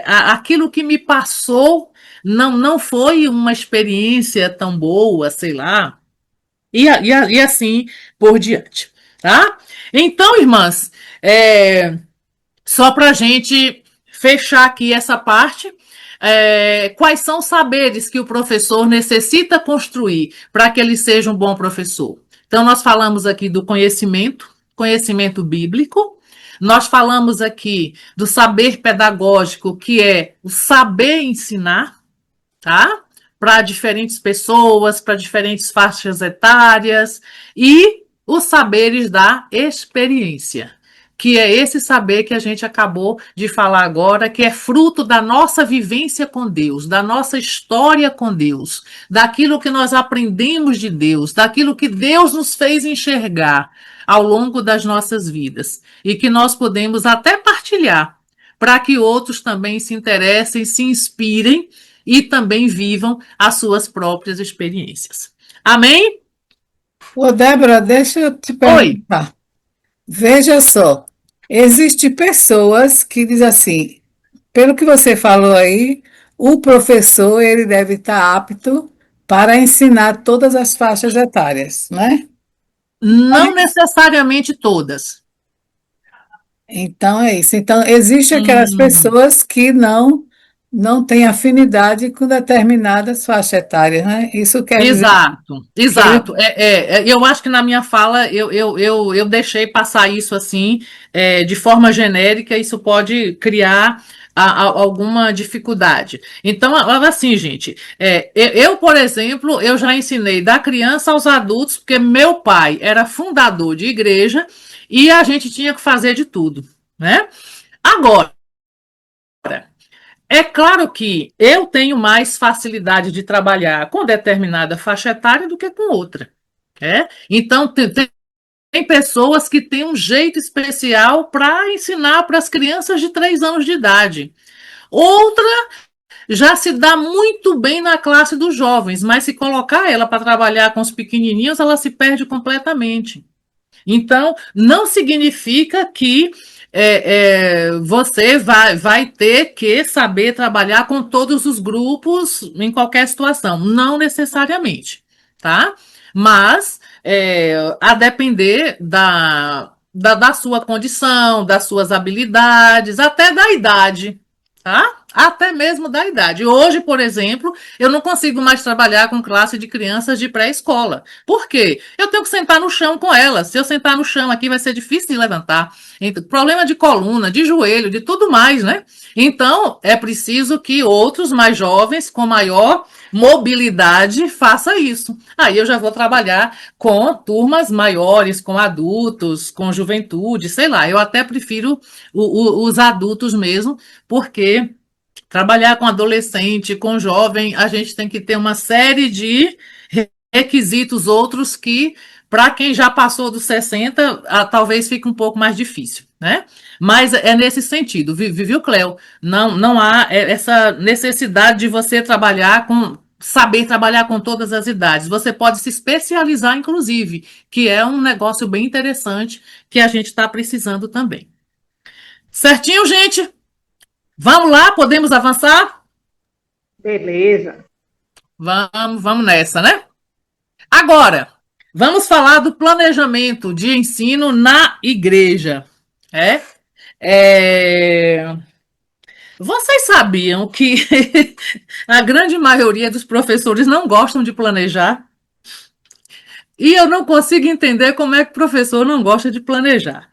Aquilo que me passou não foi uma experiência tão boa, sei lá, e assim por diante, tá? Então, irmãs, só para a gente fechar aqui essa parte, quais são os saberes que o professor necessita construir para que ele seja um bom professor? Então, nós falamos aqui do conhecimento bíblico, nós falamos aqui do saber pedagógico, que é o saber ensinar, tá? Para diferentes pessoas, para diferentes faixas etárias, e os saberes da experiência, que é esse saber que a gente acabou de falar agora, que é fruto da nossa vivência com Deus, da nossa história com Deus, daquilo que nós aprendemos de Deus, daquilo que Deus nos fez enxergar ao longo das nossas vidas, e que nós podemos até partilhar, para que outros também se interessem, se inspirem e também vivam as suas próprias experiências. Amém? Ô, Débora, deixa eu te perguntar. Oi. Veja só, existem pessoas que dizem assim, pelo que você falou aí, o professor ele deve estar apto para ensinar todas as faixas etárias, né? Não necessariamente todas. Então é isso. Então, existem aquelas pessoas que não têm afinidade com determinadas faixas etárias, né? Isso quer dizer. Exato. Eu acho que na minha fala eu deixei passar isso assim, de forma genérica, isso pode criar alguma dificuldade. Então, assim, gente, eu, por exemplo, eu já ensinei da criança aos adultos, porque meu pai era fundador de igreja e a gente tinha que fazer de tudo, né? Agora, é claro que eu tenho mais facilidade de trabalhar com determinada faixa etária do que com outra. Então, tem pessoas que têm um jeito especial para ensinar para as crianças de 3 anos de idade. Outra já se dá muito bem na classe dos jovens, mas se colocar ela para trabalhar com os pequenininhos, ela se perde completamente. Então, não significa que você vai ter que saber trabalhar com todos os grupos em qualquer situação. Não necessariamente, tá? Mas, a depender da sua condição, das suas habilidades, até da idade, tá? Até mesmo da idade. Hoje, por exemplo, eu não consigo mais trabalhar com classe de crianças de pré-escola. Por quê? Eu tenho que sentar no chão com elas. Se eu sentar no chão aqui, vai ser difícil de levantar. Problema de coluna, de joelho, de tudo mais, né? Então, é preciso que outros mais jovens, com maior mobilidade, façam isso. Aí eu já vou trabalhar com turmas maiores, com adultos, com juventude, sei lá. Eu até prefiro os adultos mesmo, porque trabalhar com adolescente, com jovem, a gente tem que ter uma série de requisitos outros que, para quem já passou dos 60, talvez fique um pouco mais difícil. né? Mas é nesse sentido, viu, Cléo? Não há essa necessidade de você saber trabalhar com todas as idades. Você pode se especializar, inclusive, que é um negócio bem interessante que a gente está precisando também. Certinho, gente? Vamos lá, podemos avançar? Beleza. Vamos nessa, né? Agora, vamos falar do planejamento de ensino na igreja. Vocês sabiam que a grande maioria dos professores não gostam de planejar? E eu não consigo entender como é que o professor não gosta de planejar.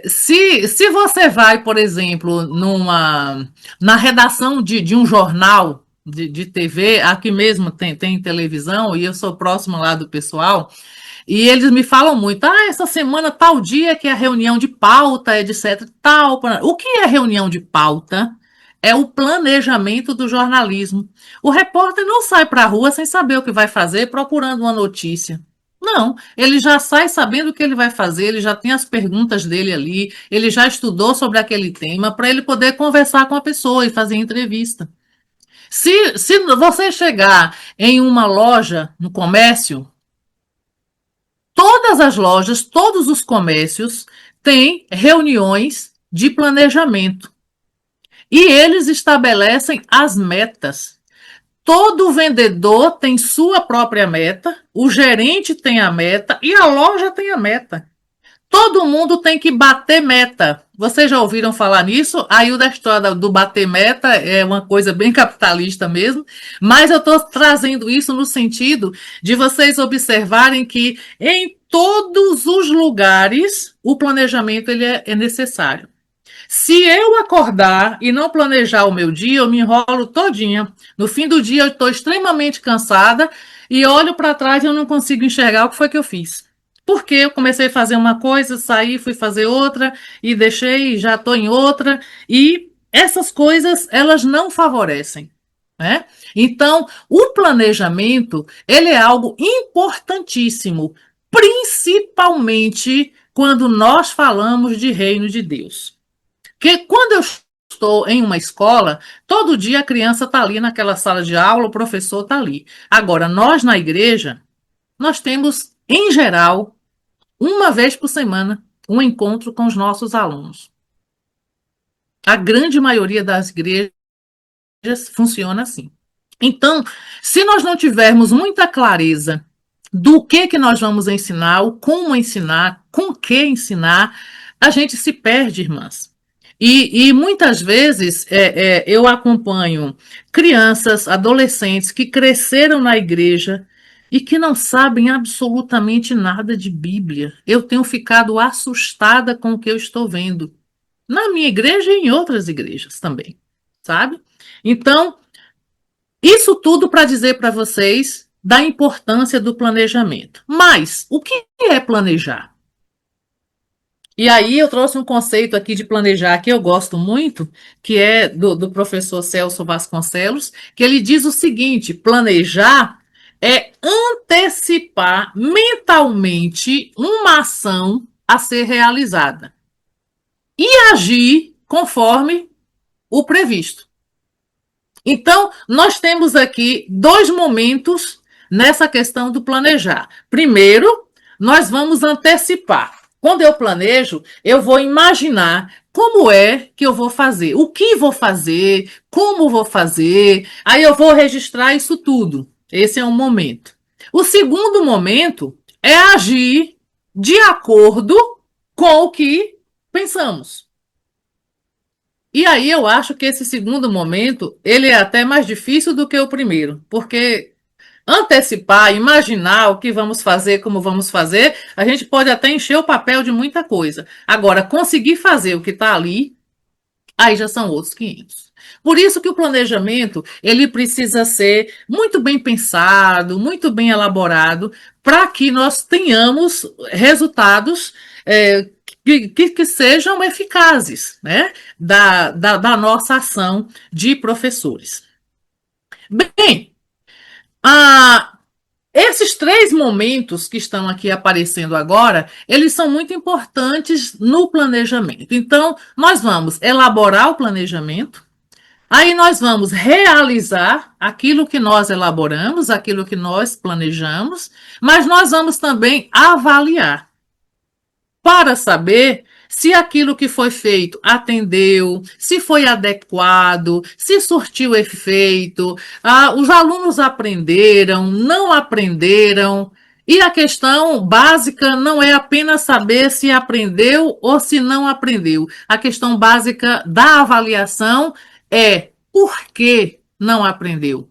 Se você vai, por exemplo, na redação de um jornal de TV, aqui mesmo tem televisão, e eu sou próximo lá do pessoal, e eles me falam muito, essa semana, tal dia que é a reunião de pauta, etc, tal. O que é reunião de pauta? É o planejamento do jornalismo. O repórter não sai para a rua sem saber o que vai fazer, procurando uma notícia. Não, ele já sai sabendo o que ele vai fazer, ele já tem as perguntas dele ali, ele já estudou sobre aquele tema para ele poder conversar com a pessoa e fazer entrevista. Se você chegar em uma loja, no comércio, todas as lojas, todos os comércios têm reuniões de planejamento. E eles estabelecem as metas. Todo vendedor tem sua própria meta, o gerente tem a meta e a loja tem a meta. Todo mundo tem que bater meta. Vocês já ouviram falar nisso? Aí da história do bater meta é uma coisa bem capitalista mesmo, mas eu estou trazendo isso no sentido de vocês observarem que em todos os lugares o planejamento ele é necessário. Se eu acordar e não planejar o meu dia, eu me enrolo todinha. No fim do dia eu estou extremamente cansada e olho para trás e eu não consigo enxergar o que foi que eu fiz. Porque eu comecei a fazer uma coisa, saí, fui fazer outra e deixei, já estou em outra. E essas coisas, elas não favorecem. Né? Então, o planejamento, ele é algo importantíssimo, principalmente quando nós falamos de reino de Deus. Porque quando eu estou em uma escola, todo dia a criança está ali naquela sala de aula, o professor está ali. Agora, nós na igreja, nós temos, em geral, uma vez por semana, um encontro com os nossos alunos. A grande maioria das igrejas funciona assim. Então, se nós não tivermos muita clareza do que nós vamos ensinar, o como ensinar, com que ensinar, a gente se perde, irmãs. E muitas vezes eu acompanho crianças, adolescentes que cresceram na igreja e que não sabem absolutamente nada de Bíblia. Eu tenho ficado assustada com o que eu estou vendo. Na minha igreja e em outras igrejas também, sabe? Então, isso tudo para dizer para vocês da importância do planejamento. Mas, o que é planejar? E aí eu trouxe um conceito aqui de planejar que eu gosto muito, que é do professor Celso Vasconcelos, que ele diz o seguinte: planejar é antecipar mentalmente uma ação a ser realizada e agir conforme o previsto. Então, nós temos aqui dois momentos nessa questão do planejar. Primeiro, nós vamos antecipar. Quando eu planejo, eu vou imaginar como é que eu vou fazer, o que vou fazer, como vou fazer, aí eu vou registrar isso tudo. Esse é um momento. O segundo momento é agir de acordo com o que pensamos. E aí eu acho que esse segundo momento, ele é até mais difícil do que o primeiro, porque antecipar, imaginar o que vamos fazer, como vamos fazer, a gente pode até encher o papel de muita coisa. Agora, conseguir fazer o que está ali, aí já são outros 500. Por isso que o planejamento, ele precisa ser muito bem pensado, muito bem elaborado, para que nós tenhamos resultados que sejam eficazes, né, da nossa ação de professores. Bem, Esses 3 momentos que estão aqui aparecendo agora, eles são muito importantes no planejamento. Então, nós vamos elaborar o planejamento, aí nós vamos realizar aquilo que nós elaboramos, aquilo que nós planejamos, mas nós vamos também avaliar para saber se aquilo que foi feito atendeu, se foi adequado, se surtiu efeito, os alunos aprenderam, não aprenderam. E a questão básica não é apenas saber se aprendeu ou se não aprendeu. A questão básica da avaliação é por que não aprendeu?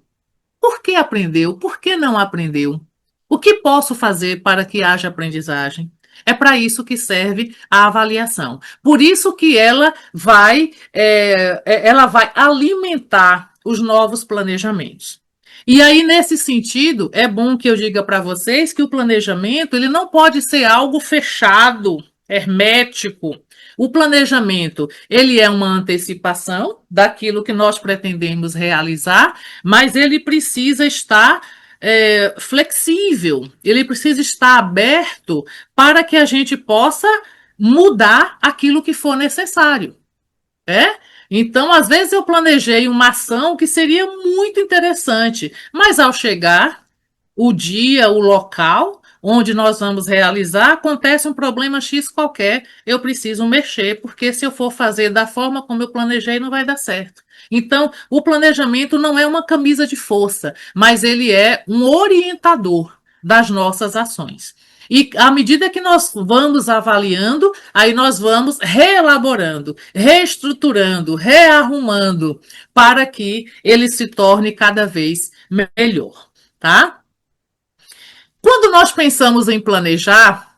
Por que aprendeu? Por que não aprendeu? O que posso fazer para que haja aprendizagem? É para isso que serve a avaliação. Por isso que ela vai alimentar os novos planejamentos. E aí, nesse sentido, é bom que eu diga para vocês que o planejamento ele não pode ser algo fechado, hermético. O planejamento, ele é uma antecipação daquilo que nós pretendemos realizar, mas ele precisa estar flexível, ele precisa estar aberto para que a gente possa mudar aquilo que for necessário. Então, às vezes eu planejei uma ação que seria muito interessante, mas ao chegar o dia, o local onde nós vamos realizar, acontece um problema X qualquer, eu preciso mexer, porque se eu for fazer da forma como eu planejei, não vai dar certo. Então, o planejamento não é uma camisa de força, mas ele é um orientador das nossas ações. E à medida que nós vamos avaliando, aí nós vamos reelaborando, reestruturando, rearrumando, para que ele se torne cada vez melhor, tá? Quando nós pensamos em planejar,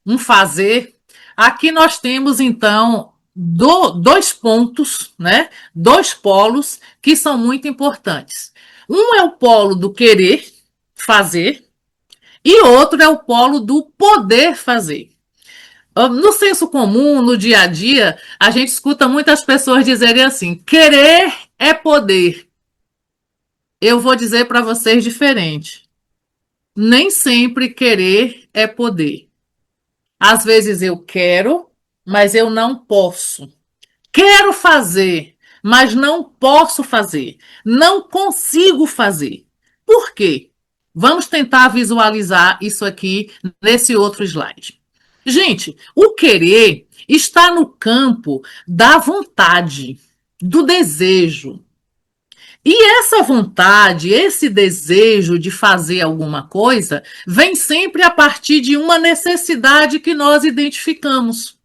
um fazer, aqui nós temos, então, 2 pontos, né? 2 polos que são muito importantes. Um é o polo do querer fazer e outro é o polo do poder fazer. No senso comum, no dia a dia, a gente escuta muitas pessoas dizerem assim: querer é poder. Eu vou dizer para vocês diferente. Nem sempre querer é poder. Às vezes eu quero, mas eu não posso. Quero fazer, mas não posso fazer. Não consigo fazer. Por quê? Vamos tentar visualizar isso aqui nesse outro slide. Gente, o querer está no campo da vontade, do desejo. E essa vontade, esse desejo de fazer alguma coisa, vem sempre a partir de uma necessidade que nós identificamos.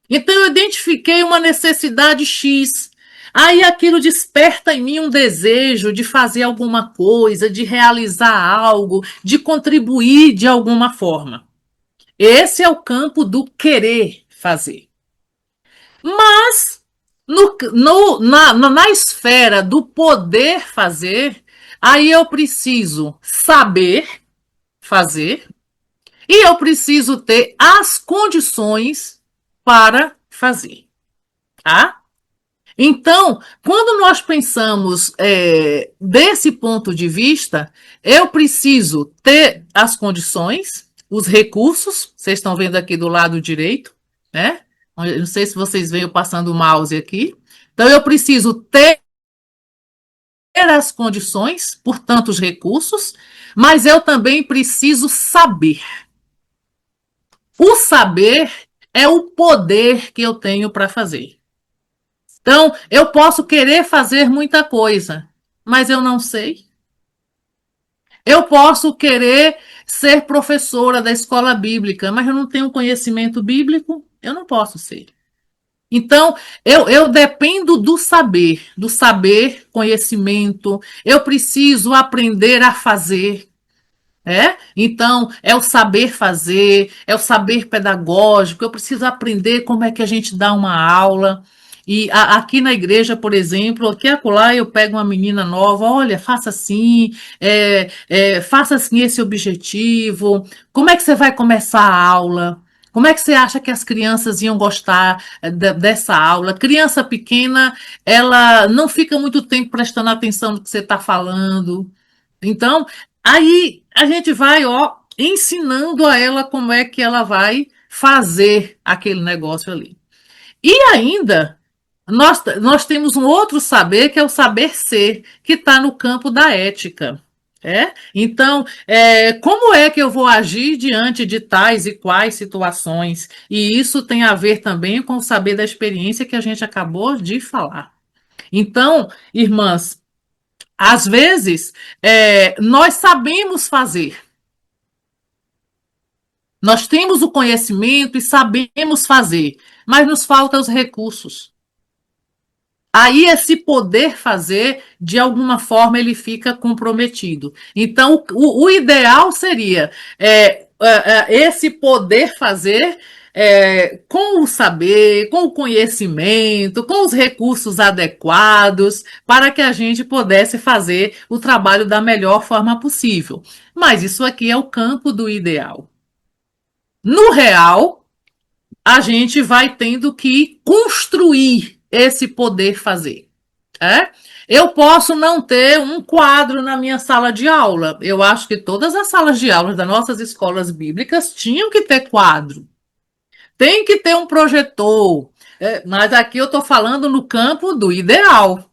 Então, eu identifiquei uma necessidade X. Aí aquilo desperta em mim um desejo de fazer alguma coisa, de realizar algo, de contribuir de alguma forma. Esse é o campo do querer fazer. Mas na esfera do poder fazer, aí eu preciso saber fazer e eu preciso ter as condições para fazer. Tá? Então, quando nós pensamos desse ponto de vista, eu preciso ter as condições, os recursos, vocês estão vendo aqui do lado direito, né? Eu não sei se vocês veem eu passando o mouse aqui. Então, eu preciso ter as condições, portanto, os recursos, mas eu também preciso saber. O saber é o poder que eu tenho para fazer. Então, eu posso querer fazer muita coisa, mas eu não sei. Eu posso querer ser professora da escola bíblica, mas eu não tenho conhecimento bíblico, eu não posso ser. Então, eu dependo do saber, conhecimento, eu preciso aprender a fazer. Então, é o saber fazer, é o saber pedagógico, eu preciso aprender como é que a gente dá uma aula. E aqui na igreja, por exemplo, aqui e acolá eu pego uma menina nova, olha, faça assim esse objetivo, como é que você vai começar a aula? Como é que você acha que as crianças iam gostar dessa aula? Criança pequena, ela não fica muito tempo prestando atenção no que você está falando. Então, aí a gente vai, ó, ensinando a ela como é que ela vai fazer aquele negócio ali. E ainda, nós temos um outro saber, que é o saber ser, que está no campo da ética. Então, como é que eu vou agir diante de tais e quais situações? E isso tem a ver também com o saber da experiência que a gente acabou de falar. Então, irmãs, às vezes, nós sabemos fazer, nós temos o conhecimento e sabemos fazer, mas nos faltam os recursos. Aí esse poder fazer, de alguma forma, ele fica comprometido. Então, o ideal seria esse poder fazer com o saber, com o conhecimento, com os recursos adequados, para que a gente pudesse fazer o trabalho da melhor forma possível. Mas isso aqui é o campo do ideal. No real, a gente vai tendo que construir esse poder fazer. Eu posso não ter um quadro na minha sala de aula. Eu acho que todas as salas de aula das nossas escolas bíblicas tinham que ter quadro. Tem que ter um projetor. Mas aqui eu estou falando no campo do ideal.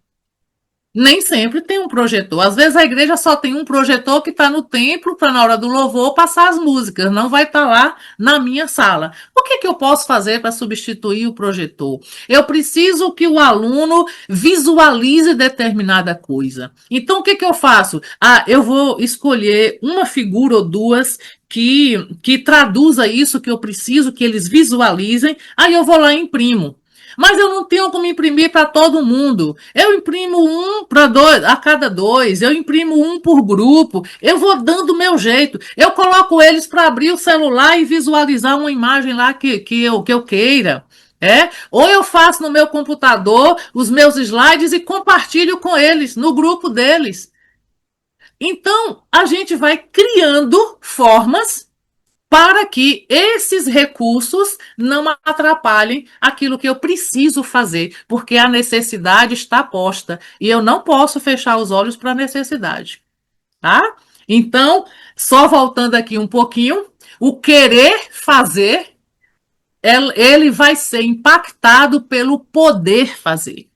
Nem sempre tem um projetor. Às vezes a igreja só tem um projetor que está no templo para, na hora do louvor, passar as músicas. Não vai estar lá na minha sala. O que eu posso fazer para substituir o projetor? Eu preciso que o aluno visualize determinada coisa. Então, o que eu faço? Eu vou escolher uma figura ou duas que traduza isso que eu preciso que eles visualizem. Aí eu vou lá e imprimo. Mas eu não tenho como imprimir para todo mundo. Eu imprimo um para dois, a cada dois, eu imprimo um por grupo, eu vou dando o meu jeito. Eu coloco eles para abrir o celular e visualizar uma imagem lá que eu queira. Ou eu faço no meu computador os meus slides e compartilho com eles, no grupo deles. Então, a gente vai criando formas para que esses recursos não atrapalhem aquilo que eu preciso fazer, porque a necessidade está posta e eu não posso fechar os olhos para a necessidade, tá? Então, só voltando aqui um pouquinho, o querer fazer, ele vai ser impactado pelo poder fazer.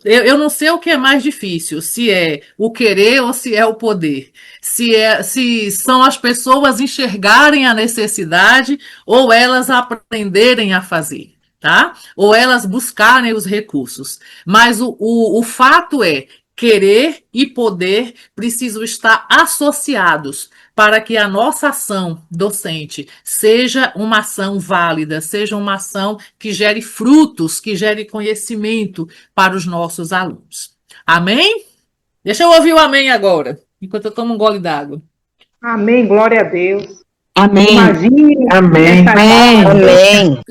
Eu não sei o que é mais difícil, se é o querer ou se é o poder. Se são as pessoas enxergarem a necessidade ou elas aprenderem a fazer, tá? Ou elas buscarem os recursos. Mas o fato é, querer e poder precisam estar associados para que a nossa ação docente seja uma ação válida, seja uma ação que gere frutos, que gere conhecimento para os nossos alunos. Amém? Deixa eu ouvir o amém agora, enquanto eu tomo um gole d'água. Amém, glória a Deus. Amém. Imagine. Amém. Amém.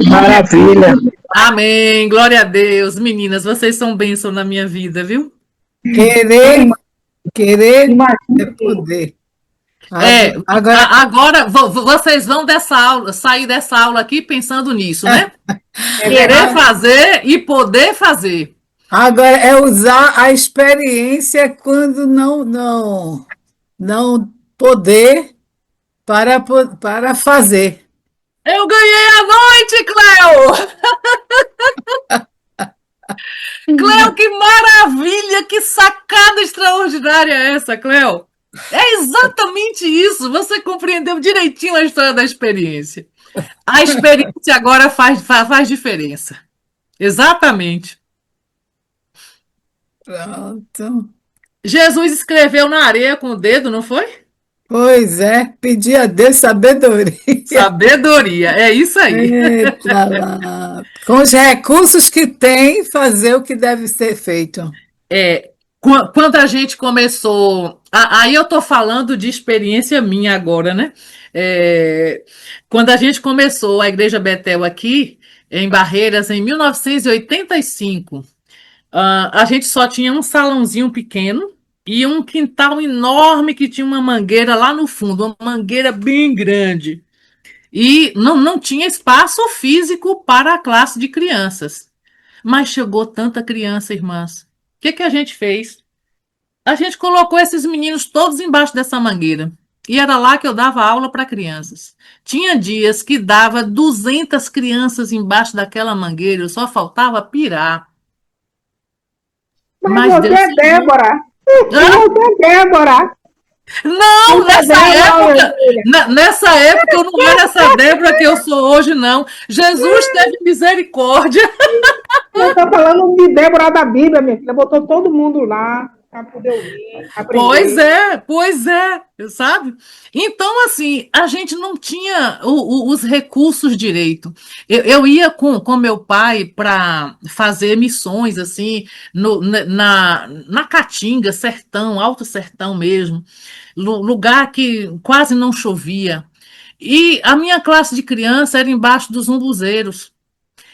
Maravilha. Amém, glória a Deus. Meninas, vocês são bênção na minha vida, viu? Querer é poder. Agora vocês vão sair dessa aula aqui pensando nisso, né? Querer fazer e poder fazer. Agora é usar a experiência quando não poder para fazer. Eu ganhei a noite, Cleo! Cleo, que maravilha, que sacada extraordinária é essa, Cleo? É exatamente isso. Você compreendeu direitinho a história da experiência. A experiência agora faz diferença. Exatamente. Pronto. Jesus escreveu na areia com o dedo, não foi? Pois é, pedir a Deus sabedoria. Sabedoria, é isso aí. Eita lá. Com os recursos que tem, fazer o que deve ser feito. Quando a gente começou, aí eu estou falando de experiência minha agora, né? Quando a gente começou a Igreja Betel aqui, em Barreiras, em 1985, a gente só tinha um salãozinho pequeno e um quintal enorme que tinha uma mangueira lá no fundo, uma mangueira bem grande. E não tinha espaço físico para a classe de crianças. Mas chegou tanta criança, irmãs. O que a gente fez? a gente colocou esses meninos todos embaixo dessa mangueira. E era lá que eu dava aula para crianças. Tinha dias que dava 200 crianças embaixo daquela mangueira, eu só faltava pirar. Mas você é Débora. Você é Débora. Não, nessa época eu não era essa Débora que eu sou hoje, não. Jesus teve misericórdia. Eu estou falando de Débora da Bíblia, minha filha. Botou todo mundo lá para poder ouvir, aprender. Pois é, sabe? Então, assim, a gente não tinha os recursos direito. Eu ia com meu pai para fazer missões, assim, na Caatinga, sertão, alto sertão mesmo, lugar que quase não chovia. E a minha classe de criança era embaixo dos umbuzeiros.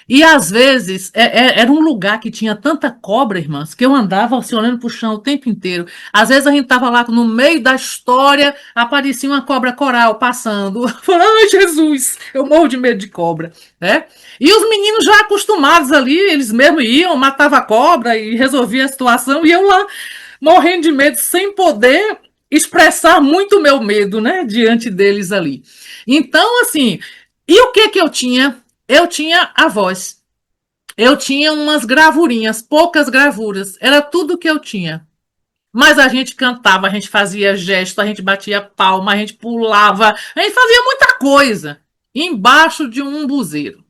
E às vezes era um lugar que tinha tanta cobra, irmãs, que eu andava assim, olhando para o chão o tempo inteiro. Às vezes a gente estava lá no meio da história, aparecia uma cobra coral passando. Ai, Jesus, eu morro de medo de cobra, né? E os meninos já acostumados ali, eles mesmos iam, matavam a cobra e resolvia a situação, e eu lá morrendo de medo, sem poder expressar muito meu medo, né, diante deles ali. Então, assim, e o que eu tinha? Eu tinha a voz. Eu tinha umas gravurinhas, poucas gravuras. Era tudo que eu tinha. Mas a gente cantava, a gente fazia gesto, a gente batia palma, a gente pulava, a gente fazia muita coisa embaixo de um umbuzeiro.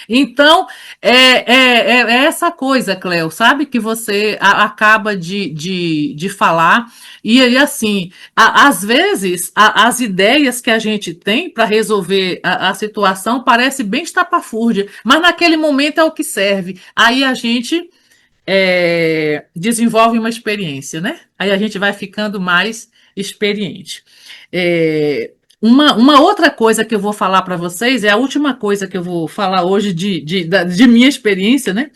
Então, é essa coisa, Cleo, sabe? Que você acaba de falar. E assim, às vezes, as ideias que a gente tem para resolver a situação parece bem estapafúrdia, mas naquele momento é o que serve. Aí a gente desenvolve uma experiência, né? Aí a gente vai ficando mais experiente. Uma outra coisa que eu vou falar para vocês, é a última coisa que eu vou falar hoje de minha experiência, né?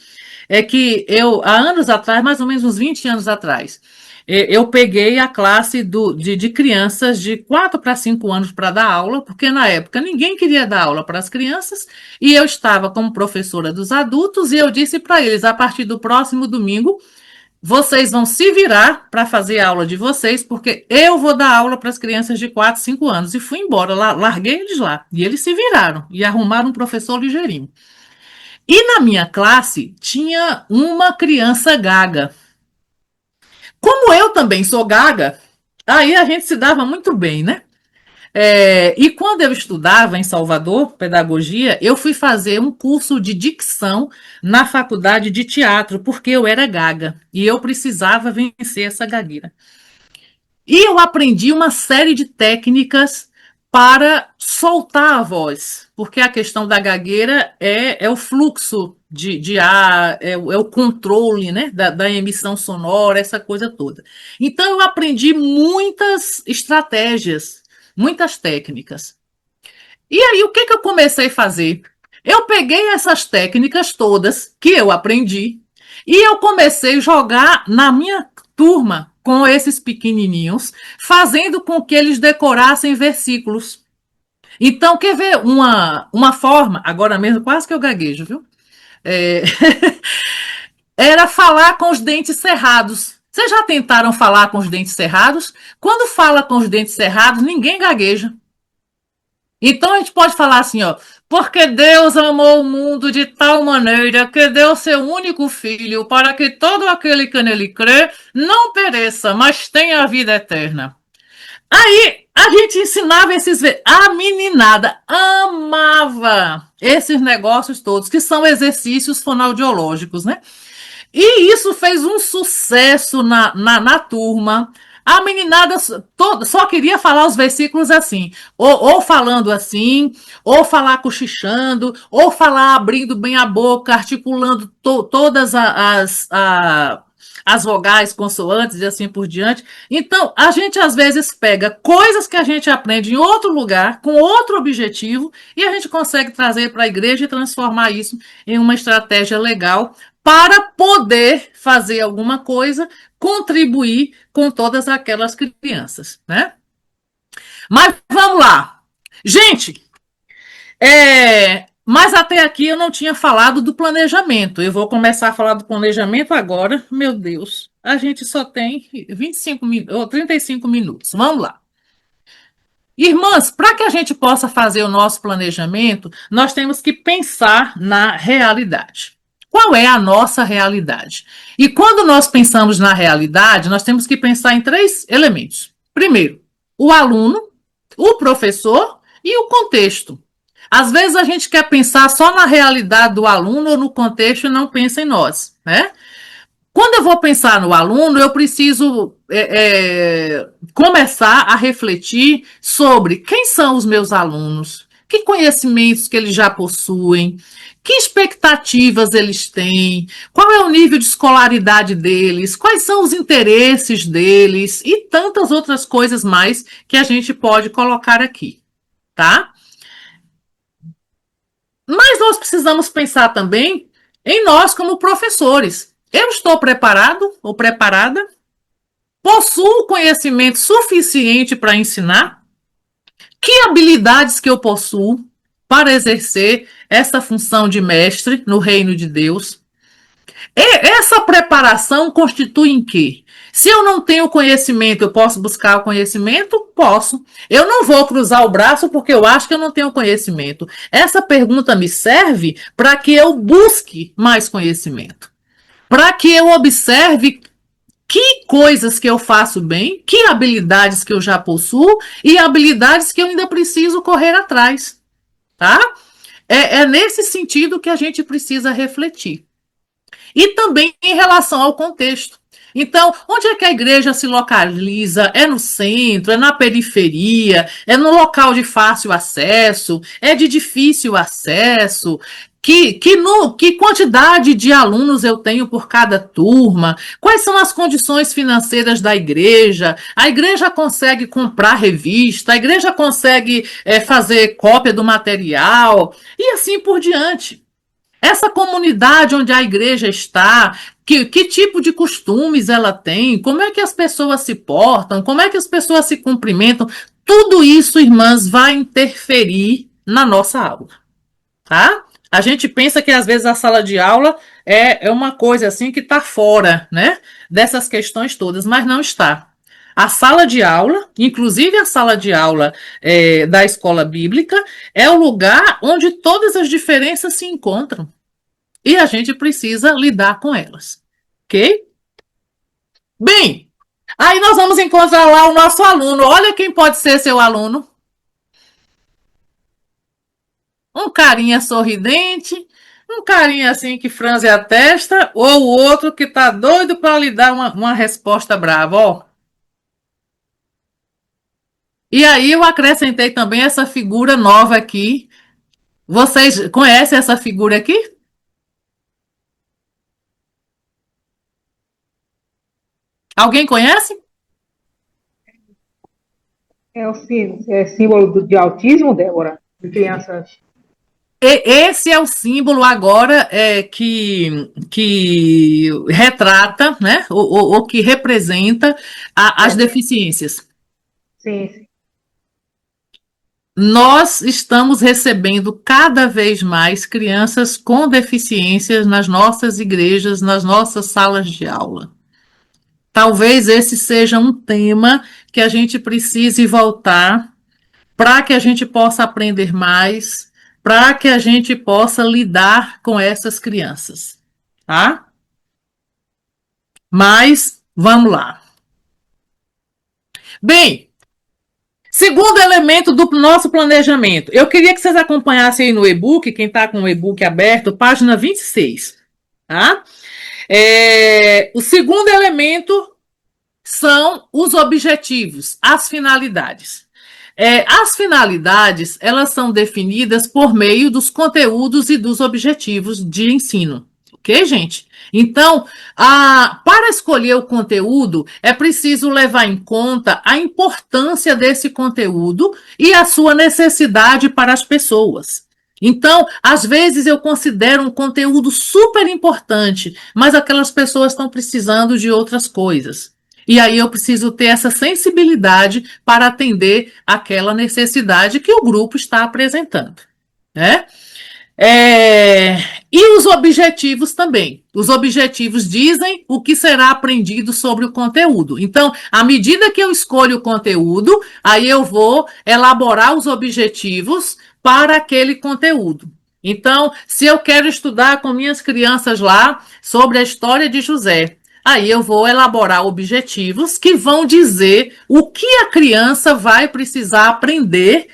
É que eu, há anos atrás, mais ou menos uns 20 anos atrás, eu peguei a classe de crianças de 4 para 5 anos para dar aula, porque na época ninguém queria dar aula para as crianças, e eu estava como professora dos adultos, e eu disse para eles, a partir do próximo domingo, vocês vão se virar para fazer a aula de vocês, porque eu vou dar aula para as crianças de 4, 5 anos. E fui embora, larguei eles lá. E eles se viraram e arrumaram um professor ligeirinho. E na minha classe tinha uma criança gaga. Como eu também sou gaga, aí a gente se dava muito bem, né? E quando eu estudava em Salvador, pedagogia, eu fui fazer um curso de dicção na faculdade de teatro, porque eu era gaga e eu precisava vencer essa gagueira. E eu aprendi uma série de técnicas para soltar a voz, porque a questão da gagueira é o fluxo de ar, é o controle, né, da emissão sonora, essa coisa toda. Então, eu aprendi muitas estratégias, muitas técnicas. E aí, o que eu comecei a fazer? Eu peguei essas técnicas todas que eu aprendi e eu comecei a jogar na minha turma com esses pequenininhos, fazendo com que eles decorassem versículos. Então, quer ver uma forma, agora mesmo quase que eu gaguejo, viu? Era falar com os dentes cerrados. Vocês já tentaram falar com os dentes cerrados? Quando fala com os dentes cerrados, ninguém gagueja. Então a gente pode falar assim, ó, porque Deus amou o mundo de tal maneira que deu seu único filho para que todo aquele que nele crê não pereça, mas tenha a vida eterna. Aí a gente ensinava esses... A meninada amava esses negócios todos, que são exercícios fonoaudiológicos, né? E isso fez um sucesso na turma. A meninada só queria falar os versículos assim, ou falando assim, ou falar cochichando, ou falar abrindo bem a boca, articulando todas as vogais, consoantes e assim por diante. Então, a gente às vezes pega coisas que a gente aprende em outro lugar, com outro objetivo, e a gente consegue trazer para a igreja e transformar isso em uma estratégia legal para poder fazer alguma coisa, contribuir com todas aquelas crianças, né? Mas vamos lá. Gente, Mas até aqui eu não tinha falado do planejamento. Eu vou começar a falar do planejamento agora. Meu Deus, a gente só tem 25 ou 35 minutos. Vamos lá. Irmãs, para que a gente possa fazer o nosso planejamento, nós temos que pensar na realidade. Qual é a nossa realidade? E quando nós pensamos na realidade, nós temos que pensar em 3 elementos. Primeiro, o aluno, o professor e o contexto. Às vezes a gente quer pensar só na realidade do aluno ou no contexto e não pensa em nós, né? Quando eu vou pensar no aluno, eu preciso começar a refletir sobre quem são os meus alunos, que conhecimentos que eles já possuem, que expectativas eles têm, qual é o nível de escolaridade deles, quais são os interesses deles e tantas outras coisas mais que a gente pode colocar aqui, tá? Mas nós precisamos pensar também em nós como professores. Eu estou preparado ou preparada? Possuo conhecimento suficiente para ensinar? Que habilidades que eu possuo para exercer essa função de mestre no reino de Deus? E essa preparação constitui em quê? Se eu não tenho conhecimento, eu posso buscar o conhecimento? Posso. Eu não vou cruzar o braço porque eu acho que eu não tenho conhecimento. Essa pergunta me serve para que eu busque mais conhecimento, para que eu observe que coisas que eu faço bem, que habilidades que eu já possuo e habilidades que eu ainda preciso correr atrás, tá? É nesse sentido que a gente precisa refletir. E também em relação ao contexto. Então, onde é que a igreja se localiza? É no centro, é na periferia, é no local de fácil acesso, é de difícil acesso? Que quantidade de alunos eu tenho por cada turma? Quais são as condições financeiras da igreja? A igreja consegue comprar revista? A igreja consegue fazer cópia do material? E assim por diante. Essa comunidade onde a igreja está, que tipo de costumes ela tem, como é que as pessoas se portam, como é que as pessoas se cumprimentam, tudo isso, irmãs, vai interferir na nossa aula, tá? A gente pensa que às vezes a sala de aula é uma coisa assim que está fora, né, dessas questões todas, mas não está. A sala de aula, inclusive a sala de aula da escola bíblica, é o lugar onde todas as diferenças se encontram. E a gente precisa lidar com elas. Ok? Bem, aí nós vamos encontrar lá o nosso aluno. Olha quem pode ser seu aluno. Um carinha sorridente, um carinha assim que franze a testa, ou o outro que está doido para lhe dar uma resposta brava, ó. E aí eu acrescentei também essa figura nova aqui. Vocês conhecem essa figura aqui? Alguém conhece? É o símbolo de autismo, Débora? De crianças. Esse é o símbolo agora que retrata, né, ou que representa as deficiências. Sim, sim. Nós estamos recebendo cada vez mais crianças com deficiências nas nossas igrejas, nas nossas salas de aula. Talvez esse seja um tema que a gente precise voltar para que a gente possa aprender mais, para que a gente possa lidar com essas crianças, tá? Mas vamos lá. Bem, segundo elemento do nosso planejamento, eu queria que vocês acompanhassem aí no e-book, quem está com o e-book aberto, página 26, tá? O segundo elemento são os objetivos, as finalidades. As finalidades, elas são definidas por meio dos conteúdos e dos objetivos de ensino. Ok, gente? Então, para escolher o conteúdo, é preciso levar em conta a importância desse conteúdo e a sua necessidade para as pessoas. Então, às vezes eu considero um conteúdo super importante, mas aquelas pessoas estão precisando de outras coisas. E aí eu preciso ter essa sensibilidade para atender aquela necessidade que o grupo está apresentando, né? E os objetivos também. Os objetivos dizem o que será aprendido sobre o conteúdo. Então, à medida que eu escolho o conteúdo, aí eu vou elaborar os objetivos para aquele conteúdo. Então, se eu quero estudar com minhas crianças lá sobre a história de José, aí eu vou elaborar objetivos que vão dizer o que a criança vai precisar aprender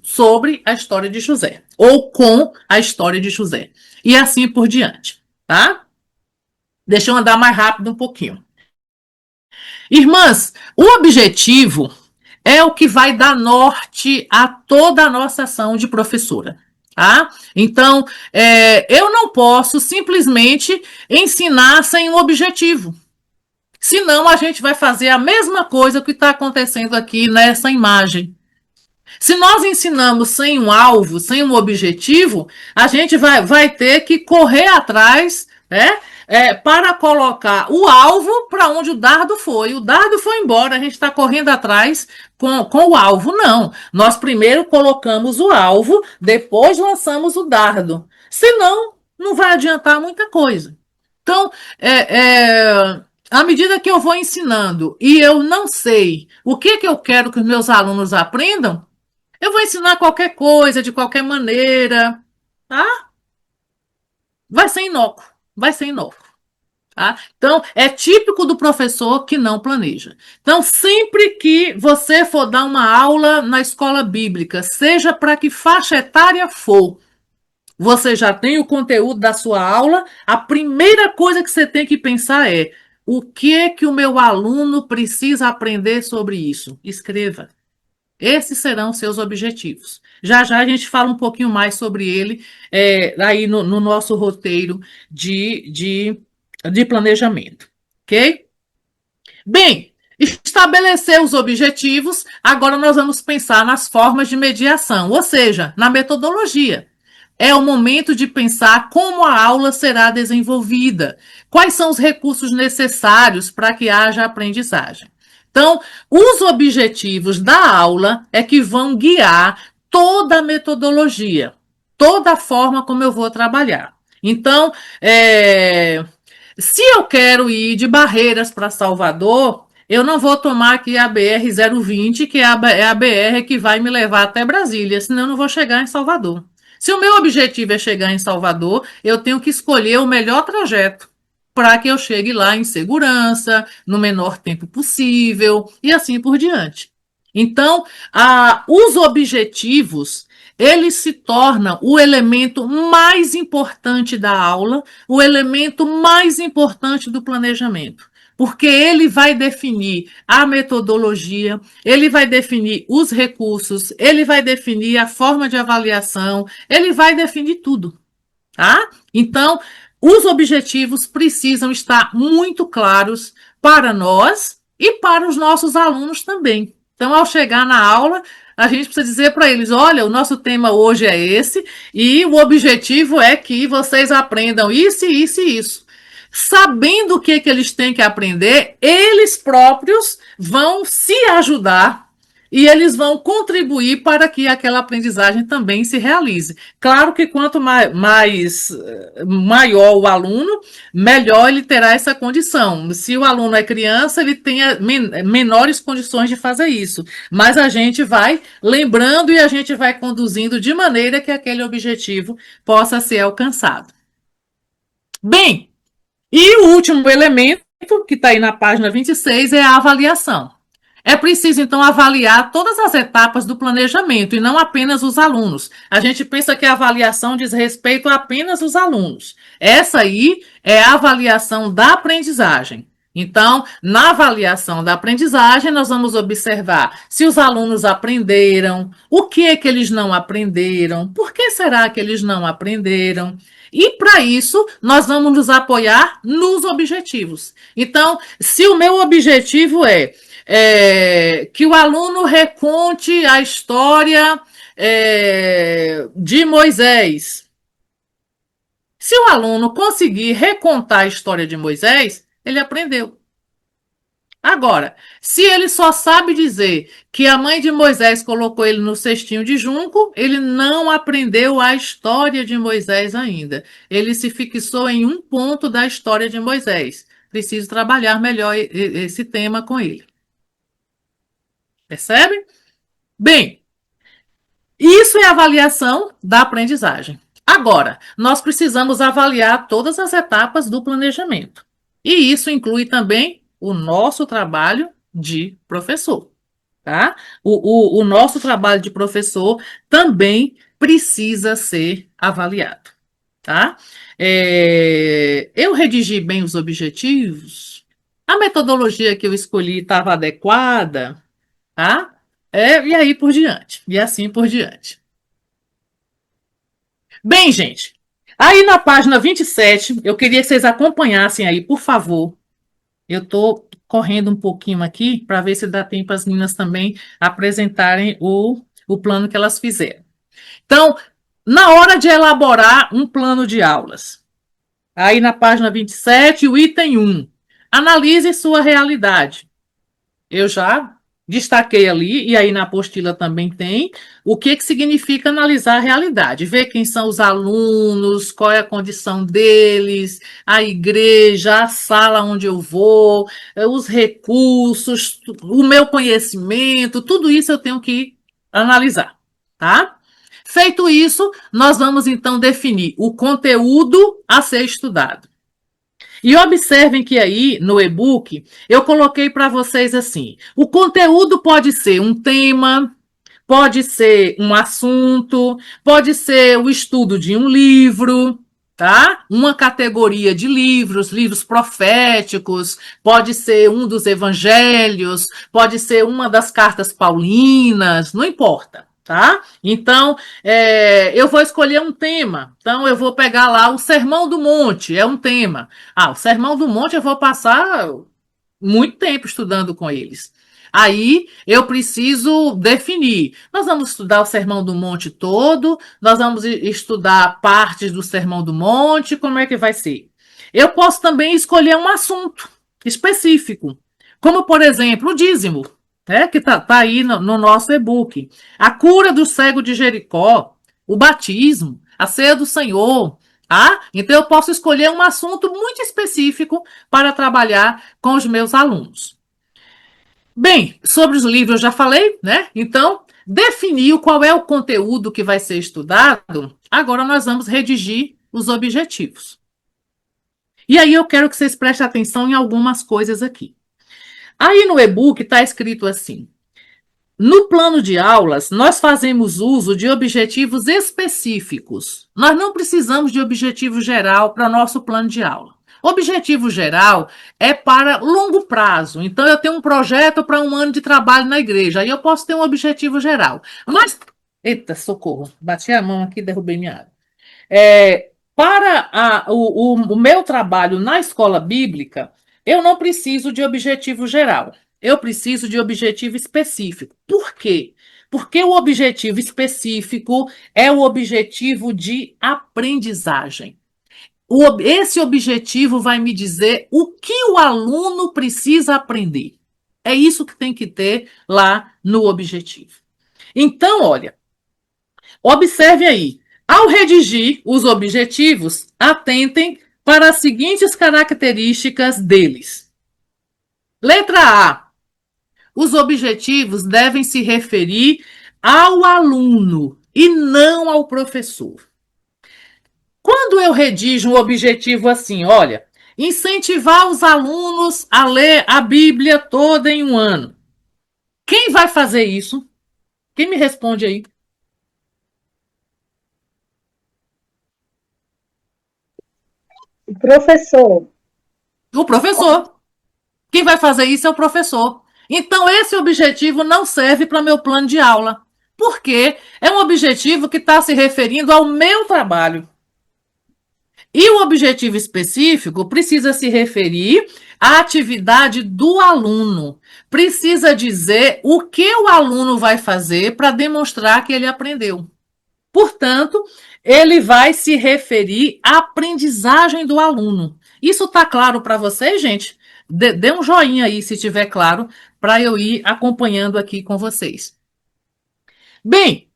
sobre a história de José, ou com a história de José. E assim por diante, tá? Deixa eu andar mais rápido um pouquinho. Irmãs, o objetivo é o que vai dar norte a toda a nossa ação de professora. Tá? Então, eu não posso simplesmente ensinar sem um objetivo. Senão, a gente vai fazer a mesma coisa que está acontecendo aqui nessa imagem. Se nós ensinamos sem um alvo, sem um objetivo, a gente vai ter que correr atrás, né, para colocar o alvo para onde o dardo foi. O dardo foi embora, a gente está correndo atrás com o alvo. Não, nós primeiro colocamos o alvo, depois lançamos o dardo. Senão, não vai adiantar muita coisa. Então, à medida que eu vou ensinando e eu não sei o que eu quero que os meus alunos aprendam, eu vou ensinar qualquer coisa, de qualquer maneira, tá? Vai ser inócuo, vai ser inócuo. Tá? Então, é típico do professor que não planeja. Então, sempre que você for dar uma aula na escola bíblica, seja para que faixa etária for, você já tem o conteúdo da sua aula, a primeira coisa que você tem que pensar é: o que o meu aluno precisa aprender sobre isso? Escreva. Esses serão seus objetivos. Já já a gente fala um pouquinho mais sobre ele aí no nosso roteiro de planejamento. Ok? Bem, estabelecer os objetivos, agora nós vamos pensar nas formas de mediação, ou seja, na metodologia. É o momento de pensar como a aula será desenvolvida, quais são os recursos necessários para que haja aprendizagem. Então, os objetivos da aula é que vão guiar toda a metodologia, toda a forma como eu vou trabalhar. Então, se eu quero ir de Barreiras para Salvador, eu não vou tomar aqui a BR-020, que é a BR que vai me levar até Brasília, senão eu não vou chegar em Salvador. Se o meu objetivo é chegar em Salvador, eu tenho que escolher o melhor trajeto para que eu chegue lá em segurança, no menor tempo possível e assim por diante. Então, os objetivos, eles se tornam o elemento mais importante da aula, o elemento mais importante do planejamento, porque ele vai definir a metodologia, ele vai definir os recursos, ele vai definir a forma de avaliação, ele vai definir tudo, tá? Então, os objetivos precisam estar muito claros para nós e para os nossos alunos também. Então, ao chegar na aula, a gente precisa dizer para eles: olha, o nosso tema hoje é esse e o objetivo é que vocês aprendam isso, isso e isso. Sabendo o que eles têm que aprender, eles próprios vão se ajudar e eles vão contribuir para que aquela aprendizagem também se realize. Claro que quanto maior o aluno, melhor ele terá essa condição. Se o aluno é criança, ele tem menores condições de fazer isso. Mas a gente vai lembrando e a gente vai conduzindo de maneira que aquele objetivo possa ser alcançado. Bem, e o último elemento, que está aí na página 26, é a avaliação. É preciso, então, avaliar todas as etapas do planejamento e não apenas os alunos. A gente pensa que a avaliação diz respeito a apenas os alunos. Essa aí é a avaliação da aprendizagem. Então, na avaliação da aprendizagem, nós vamos observar se os alunos aprenderam, o que é que eles não aprenderam, por que será que eles não aprenderam. E, para isso, nós vamos nos apoiar nos objetivos. Então, se o meu objetivo é que o aluno reconte a história de Moisés. Se o aluno conseguir recontar a história de Moisés, ele aprendeu. Agora, se ele só sabe dizer que a mãe de Moisés colocou ele no cestinho de junco, ele não aprendeu a história de Moisés ainda. Ele se fixou em um ponto da história de Moisés. Preciso trabalhar melhor esse tema com ele. Percebe? Bem, isso é avaliação da aprendizagem. Agora, nós precisamos avaliar todas as etapas do planejamento. E isso inclui também o nosso trabalho de professor. Tá? O nosso trabalho de professor também precisa ser avaliado. Tá? Eu redigi bem os objetivos, a metodologia que eu escolhi estava adequada, tá? E aí por diante, e assim por diante. Bem, gente, aí na página 27, eu queria que vocês acompanhassem aí, por favor. Eu estou correndo um pouquinho aqui para ver se dá tempo as meninas também apresentarem o plano que elas fizeram. Então, na hora de elaborar um plano de aulas, aí na página 27, o item 1, analise sua realidade. Eu já destaquei ali, e aí na apostila também tem, o que significa analisar a realidade. Ver quem são os alunos, qual é a condição deles, a igreja, a sala onde eu vou, os recursos, o meu conhecimento, tudo isso eu tenho que analisar, tá? Feito isso, nós vamos então definir o conteúdo a ser estudado. E observem que aí no e-book eu coloquei para vocês assim: o conteúdo pode ser um tema, pode ser um assunto, pode ser o estudo de um livro, tá? Uma categoria de livros, livros proféticos, pode ser um dos evangelhos, pode ser uma das cartas paulinas, não importa. Tá? Então, eu vou escolher um tema. Então, eu vou pegar lá o Sermão do Monte, é um tema. O Sermão do Monte eu vou passar muito tempo estudando com eles. Aí eu preciso definir. Nós vamos estudar o Sermão do Monte todo, nós vamos estudar partes do Sermão do Monte, como é que vai ser? Eu posso também escolher um assunto específico, como, por exemplo, o dízimo, que está aí no nosso e-book. A cura do cego de Jericó, o batismo, a ceia do Senhor. Então eu posso escolher um assunto muito específico para trabalhar com os meus alunos. Bem, sobre os livros eu já falei, né? Então, definiu qual é o conteúdo que vai ser estudado, agora nós vamos redigir os objetivos. E aí eu quero que vocês prestem atenção em algumas coisas aqui. Aí no e-book está escrito assim: no plano de aulas, nós fazemos uso de objetivos específicos. Nós não precisamos de objetivo geral para nosso plano de aula. Objetivo geral é para longo prazo. Então, eu tenho um projeto para um ano de trabalho na igreja. Aí eu posso ter um objetivo geral. Mas, eita, socorro, bati a mão aqui e derrubei minha água. Para o meu trabalho na escola bíblica, eu não preciso de objetivo geral. Eu preciso de objetivo específico. Por quê? Porque o objetivo específico é o objetivo de aprendizagem. Esse objetivo vai me dizer o que o aluno precisa aprender. É isso que tem que ter lá no objetivo. Então, olha, observe aí. Ao redigir os objetivos, atentem para as seguintes características deles. Letra A. Os objetivos devem se referir ao aluno e não ao professor. Quando eu redijo um objetivo assim, olha, incentivar os alunos a ler a Bíblia toda em um ano. Quem vai fazer isso? Quem me responde aí? O professor. O professor. Quem vai fazer isso é o professor. Então, esse objetivo não serve para meu plano de aula, porque é um objetivo que está se referindo ao meu trabalho. E o objetivo específico precisa se referir à atividade do aluno. Precisa dizer o que o aluno vai fazer para demonstrar que ele aprendeu. Portanto, ele vai se referir à aprendizagem do aluno. Isso está claro para vocês, gente? Dê um joinha aí, se estiver claro, para eu ir acompanhando aqui com vocês. Bem,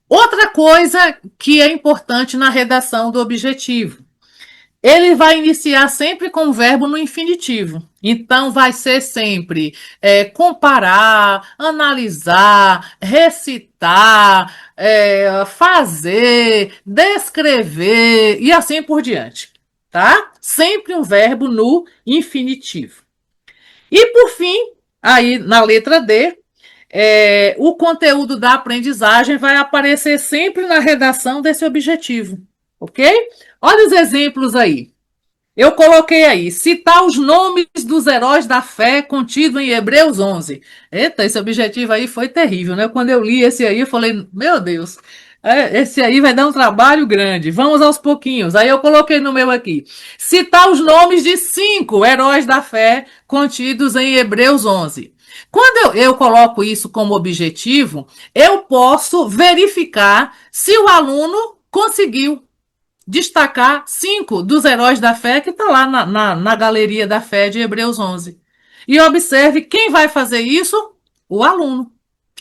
outra coisa que é importante na redação do objetivo. Ele vai iniciar sempre com o verbo no infinitivo. Então, vai ser sempre comparar, analisar, recitar, fazer, descrever e assim por diante. Tá? Sempre um verbo no infinitivo. E, por fim, aí na letra D, o conteúdo da aprendizagem vai aparecer sempre na redação desse objetivo. Ok? Olha os exemplos aí. Eu coloquei aí, citar os nomes dos heróis da fé contido em Hebreus 11. Eita, esse objetivo aí foi terrível, né? Quando eu li esse aí, eu falei, meu Deus, esse aí vai dar um trabalho grande. Vamos aos pouquinhos. Aí eu coloquei no meu aqui, citar os nomes de 5 heróis da fé contidos em Hebreus 11. Quando eu coloco isso como objetivo, eu posso verificar se o aluno conseguiu destacar 5 dos heróis da fé que está lá na galeria da fé de Hebreus 11. E observe quem vai fazer isso? O aluno,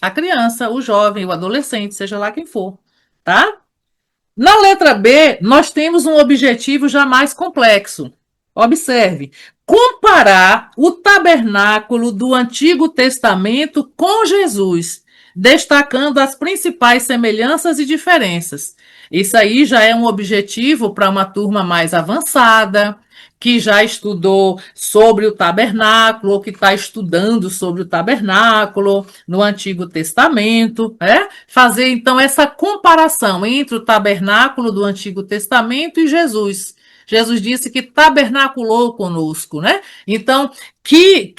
a criança, o jovem, o adolescente, seja lá quem for, tá? Na letra B, nós temos um objetivo já mais complexo. Observe, comparar o tabernáculo do Antigo Testamento com Jesus, destacando as principais semelhanças e diferenças. Isso aí já é um objetivo para uma turma mais avançada, que já estudou sobre o tabernáculo, ou que está estudando sobre o tabernáculo no Antigo Testamento, né? Fazer então essa comparação entre o tabernáculo do Antigo Testamento e Jesus. Jesus disse que tabernaculou conosco, né? Então, que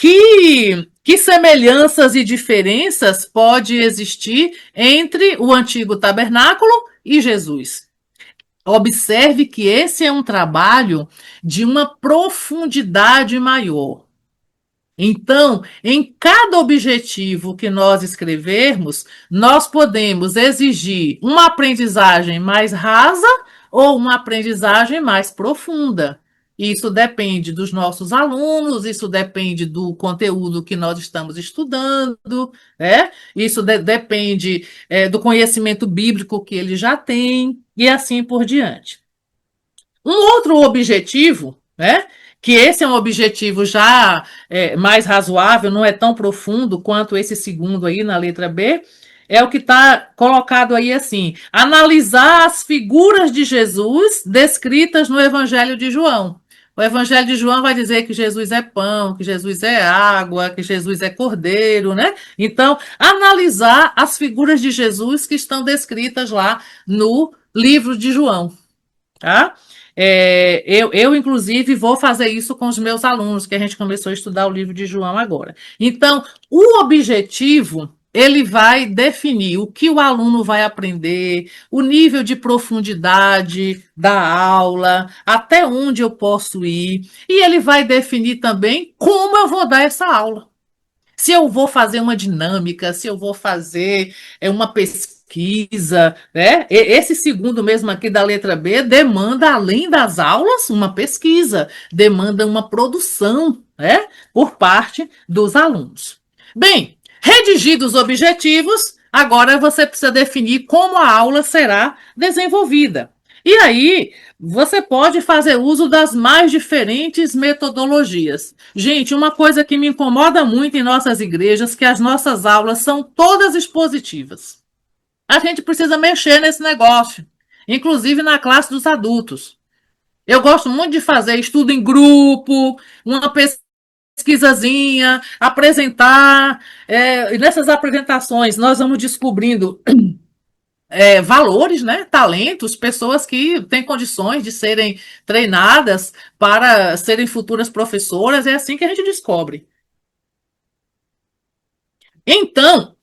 semelhanças e diferenças pode existir entre o antigo tabernáculo e Jesus? Observe que esse é um trabalho de uma profundidade maior. Então, em cada objetivo que nós escrevermos, nós podemos exigir uma aprendizagem mais rasa ou uma aprendizagem mais profunda. Isso depende dos nossos alunos, isso depende do conteúdo que nós estamos estudando, né? Isso depende do conhecimento bíblico que ele já tem, e assim por diante. Um outro objetivo, né? Que esse é um objetivo já mais razoável, não é tão profundo quanto esse segundo aí na letra B, é o que está colocado aí assim: analisar as figuras de Jesus descritas no Evangelho de João. O Evangelho de João vai dizer que Jesus é pão, que Jesus é água, que Jesus é cordeiro, né? Então, analisar as figuras de Jesus que estão descritas lá no livro de João, tá? Inclusive, vou fazer isso com os meus alunos, que a gente começou a estudar o livro de João agora. Então, o objetivo, ele vai definir o que o aluno vai aprender, o nível de profundidade da aula, até onde eu posso ir, e ele vai definir também como eu vou dar essa aula. Se eu vou fazer uma dinâmica, se eu vou fazer uma pesquisa, né? Esse segundo mesmo aqui da letra B demanda, além das aulas, uma pesquisa, demanda uma produção, né? Por parte dos alunos. Bem, redigidos os objetivos, agora você precisa definir como a aula será desenvolvida. E aí, você pode fazer uso das mais diferentes metodologias. Gente, uma coisa que me incomoda muito em nossas igrejas é que as nossas aulas são todas expositivas. A gente precisa mexer nesse negócio, inclusive na classe dos adultos. Eu gosto muito de fazer estudo em grupo, uma pesquisazinha, apresentar. E nessas apresentações, nós vamos descobrindo valores, né, talentos, pessoas que têm condições de serem treinadas para serem futuras professoras, é assim que a gente descobre. Então,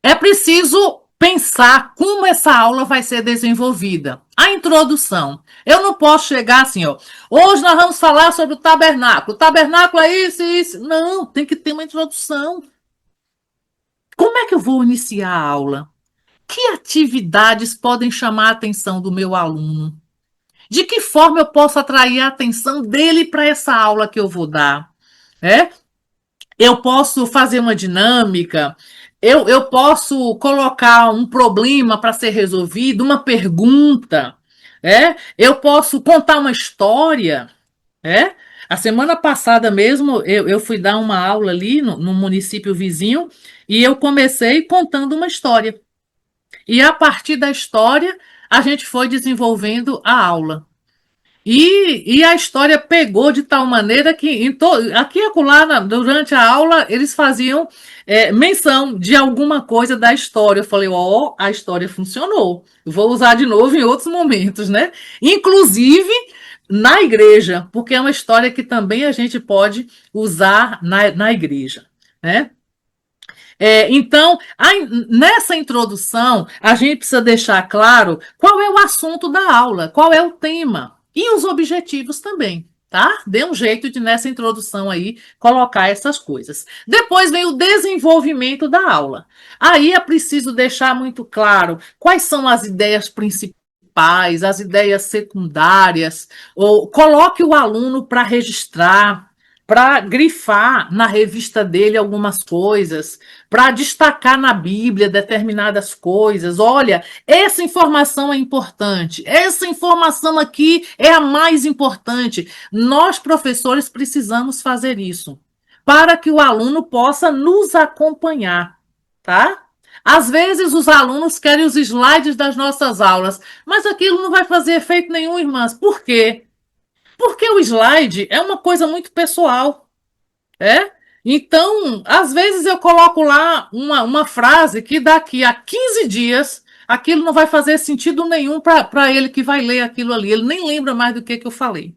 é preciso pensar como essa aula vai ser desenvolvida. A introdução. Eu não posso chegar assim, ó. Hoje nós vamos falar sobre o tabernáculo. O tabernáculo é isso e isso. Não, tem que ter uma introdução. Como é que eu vou iniciar a aula? que atividades podem chamar a atenção do meu aluno? De que forma eu posso atrair a atenção dele para essa aula que eu vou dar? Eu posso fazer uma dinâmica, eu posso colocar um problema para ser resolvido, uma pergunta, eu posso contar uma história. A semana passada mesmo, eu fui dar uma aula ali no município vizinho e eu comecei contando uma história. E a partir da história, a gente foi desenvolvendo a aula. E a história pegou de tal maneira que aqui e acolá, durante a aula, eles faziam menção de alguma coisa da história. Eu falei, a história funcionou. Vou usar de novo em outros momentos, né? Inclusive na igreja, porque é uma história que também a gente pode usar na igreja, né? Então, nessa introdução, a gente precisa deixar claro qual é o assunto da aula, qual é o tema e os objetivos também, tá? Dê um jeito de, nessa introdução aí, colocar essas coisas. Depois vem o desenvolvimento da aula. Aí é preciso deixar muito claro quais são as ideias principais, as ideias secundárias, ou coloque o aluno para registrar, para grifar na revista dele algumas coisas, para destacar na Bíblia determinadas coisas. Olha, essa informação é importante, essa informação aqui é a mais importante. Nós, professores, precisamos fazer isso para que o aluno possa nos acompanhar, tá? Às vezes os alunos querem os slides das nossas aulas, mas aquilo não vai fazer efeito nenhum, irmãs. Por quê? Porque o slide é uma coisa muito pessoal. Então, às vezes eu coloco lá uma frase que daqui a 15 dias aquilo não vai fazer sentido nenhum para ele que vai ler aquilo ali. Ele nem lembra mais do que eu falei.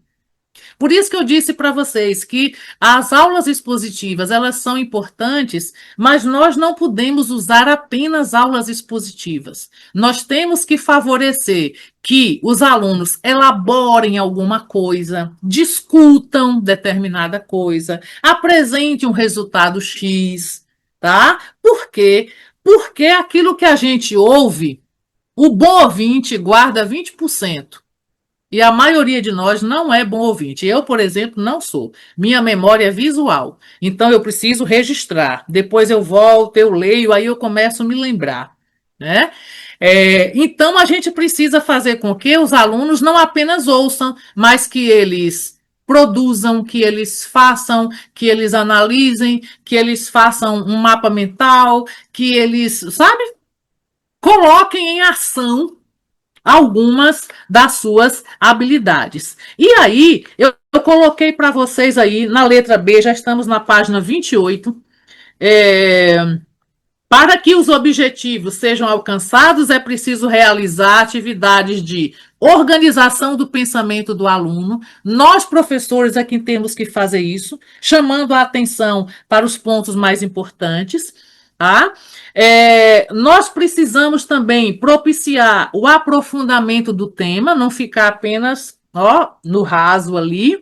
Por isso que eu disse para vocês que as aulas expositivas, elas são importantes, mas nós não podemos usar apenas aulas expositivas. Nós temos que favorecer que os alunos elaborem alguma coisa, discutam determinada coisa, apresentem um resultado X, tá? Por quê? Porque aquilo que a gente ouve, o bom ouvinte guarda 20%. E a maioria de nós não é bom ouvinte. Eu, por exemplo, não sou. Minha memória é visual. Então, eu preciso registrar. Depois eu volto, eu leio, aí eu começo a me lembrar, né? Então, a gente precisa fazer com que os alunos não apenas ouçam, mas que eles produzam, que eles façam, que eles analisem, que eles façam um mapa mental, que eles, sabe, coloquem em ação algumas das suas habilidades. E aí, eu coloquei para vocês aí, na letra B, já estamos na página 28, para que os objetivos sejam alcançados, é preciso realizar atividades de organização do pensamento do aluno. Nós, professores, é quem temos que fazer isso, chamando a atenção para os pontos mais importantes. Tá? Nós precisamos também propiciar o aprofundamento do tema, não ficar apenas no raso ali.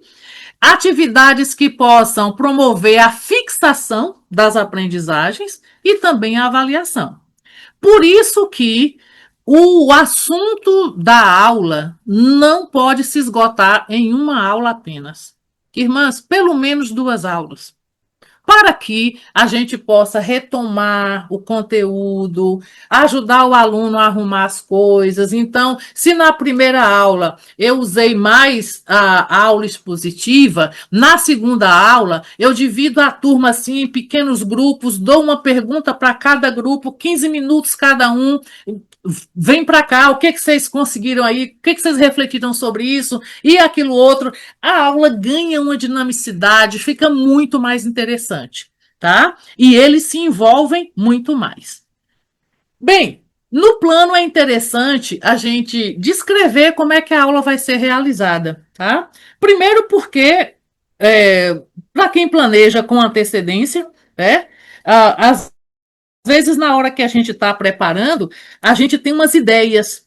Atividades que possam promover a fixação das aprendizagens e também a avaliação. Por isso que o assunto da aula não pode se esgotar em uma aula apenas. Irmãs, pelo menos 2 aulas, para que a gente possa retomar o conteúdo, ajudar o aluno a arrumar as coisas. Então, se na primeira aula eu usei mais a aula expositiva, na segunda aula eu divido a turma assim em pequenos grupos, dou uma pergunta para cada grupo, 15 minutos cada um. Vem para cá, o que vocês conseguiram aí, o que vocês refletiram sobre isso e aquilo outro. A aula ganha uma dinamicidade, fica muito mais interessante, tá? E eles se envolvem muito mais. Bem, no plano é interessante a gente descrever como é que a aula vai ser realizada, tá? Primeiro porque, para quem planeja com antecedência, as às vezes, na hora que a gente está preparando, a gente tem umas ideias.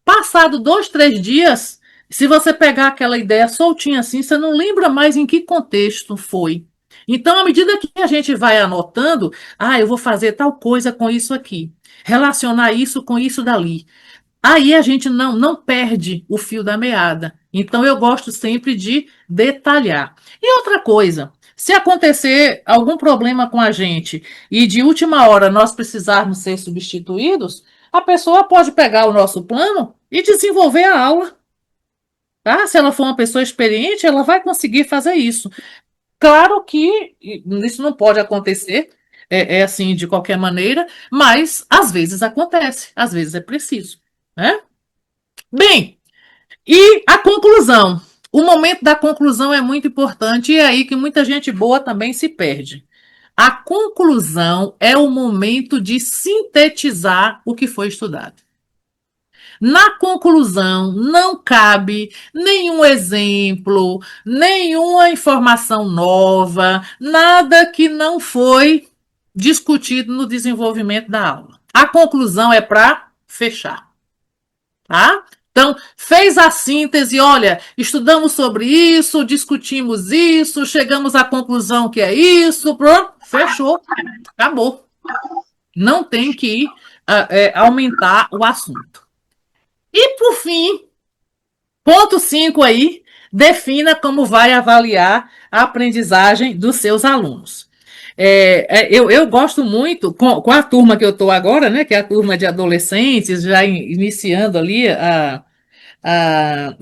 Passado 2, 3 dias, se você pegar aquela ideia soltinha assim, você não lembra mais em que contexto foi. Então, à medida que a gente vai anotando, eu vou fazer tal coisa com isso aqui, relacionar isso com isso dali. Aí a gente não perde o fio da meada. Então, eu gosto sempre de detalhar. E outra coisa, se acontecer algum problema com a gente e de última hora nós precisarmos ser substituídos, a pessoa pode pegar o nosso plano e desenvolver a aula. Tá? Se ela for uma pessoa experiente, ela vai conseguir fazer isso. Claro que isso não pode acontecer, é assim de qualquer maneira, mas às vezes acontece, às vezes é preciso, né? Bem, e a conclusão. O momento da conclusão é muito importante e é aí que muita gente boa também se perde. A conclusão é o momento de sintetizar o que foi estudado. Na conclusão, não cabe nenhum exemplo, nenhuma informação nova, nada que não foi discutido no desenvolvimento da aula. A conclusão é para fechar, tá? Então, fez a síntese, olha, estudamos sobre isso, discutimos isso, chegamos à conclusão que é isso, pronto, fechou, acabou. Não tem que aumentar o assunto. E, por fim, ponto 5 aí, defina como vai avaliar a aprendizagem dos seus alunos. Eu gosto muito, com a turma que eu estou agora, né, que é a turma de adolescentes, já iniciando ali a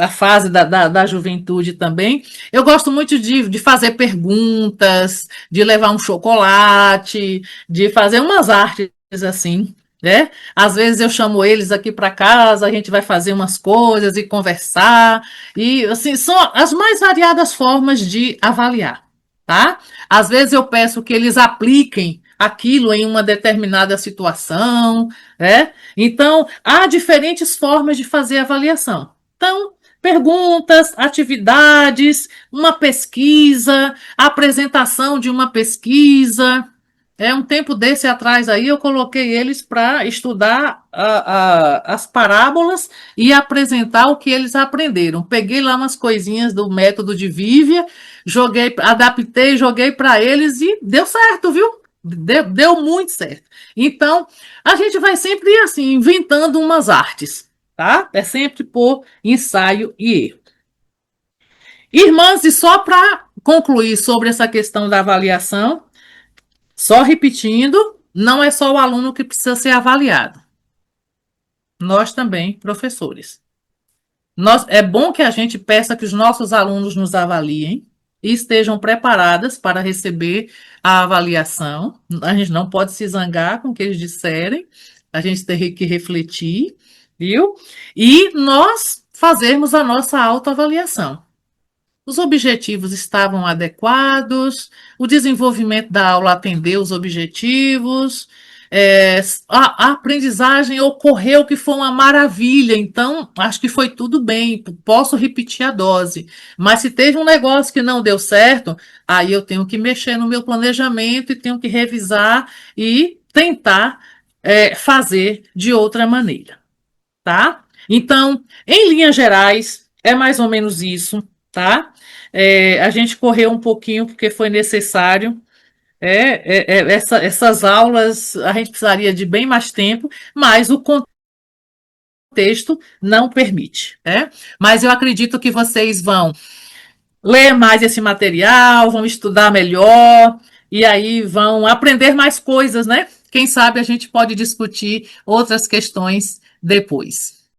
fase da juventude também. Eu gosto muito de fazer perguntas, de levar um chocolate, de fazer umas artes assim, né? Às vezes eu chamo eles aqui para casa, a gente vai fazer umas coisas e conversar, e assim, são as mais variadas formas de avaliar, tá? Às vezes eu peço que eles apliquem aquilo em uma determinada situação, né? Então, há diferentes formas de fazer avaliação. Então, perguntas, atividades, uma pesquisa, a apresentação de uma pesquisa. Um tempo desse atrás aí eu coloquei eles para estudar as parábolas e apresentar o que eles aprenderam. Peguei lá umas coisinhas do método de Vívia, adaptei, joguei para eles e deu certo, viu? Deu muito certo. Então, a gente vai sempre assim, inventando umas artes, tá? É sempre por ensaio e erro. Irmãs, e só para concluir sobre essa questão da avaliação, só repetindo, não é só o aluno que precisa ser avaliado. Nós também, professores. É bom que a gente peça que os nossos alunos nos avaliem e estejam preparadas para receber a avaliação. A gente não pode se zangar com o que eles disserem, a gente tem que refletir, viu? E nós fazermos a nossa autoavaliação. Os objetivos estavam adequados, o desenvolvimento da aula atendeu os objetivos, a aprendizagem ocorreu que foi uma maravilha, então acho que foi tudo bem, posso repetir a dose. Mas se teve um negócio que não deu certo, aí eu tenho que mexer no meu planejamento e tenho que revisar e tentar fazer de outra maneira, tá? Então, em linhas gerais, é mais ou menos isso, tá? A gente correu um pouquinho porque foi necessário. Essas aulas a gente precisaria de bem mais tempo, mas o contexto não permite, né? Mas eu acredito que vocês vão ler mais esse material, vão estudar melhor e aí vão aprender mais coisas, né? Quem sabe a gente pode discutir outras questões depois.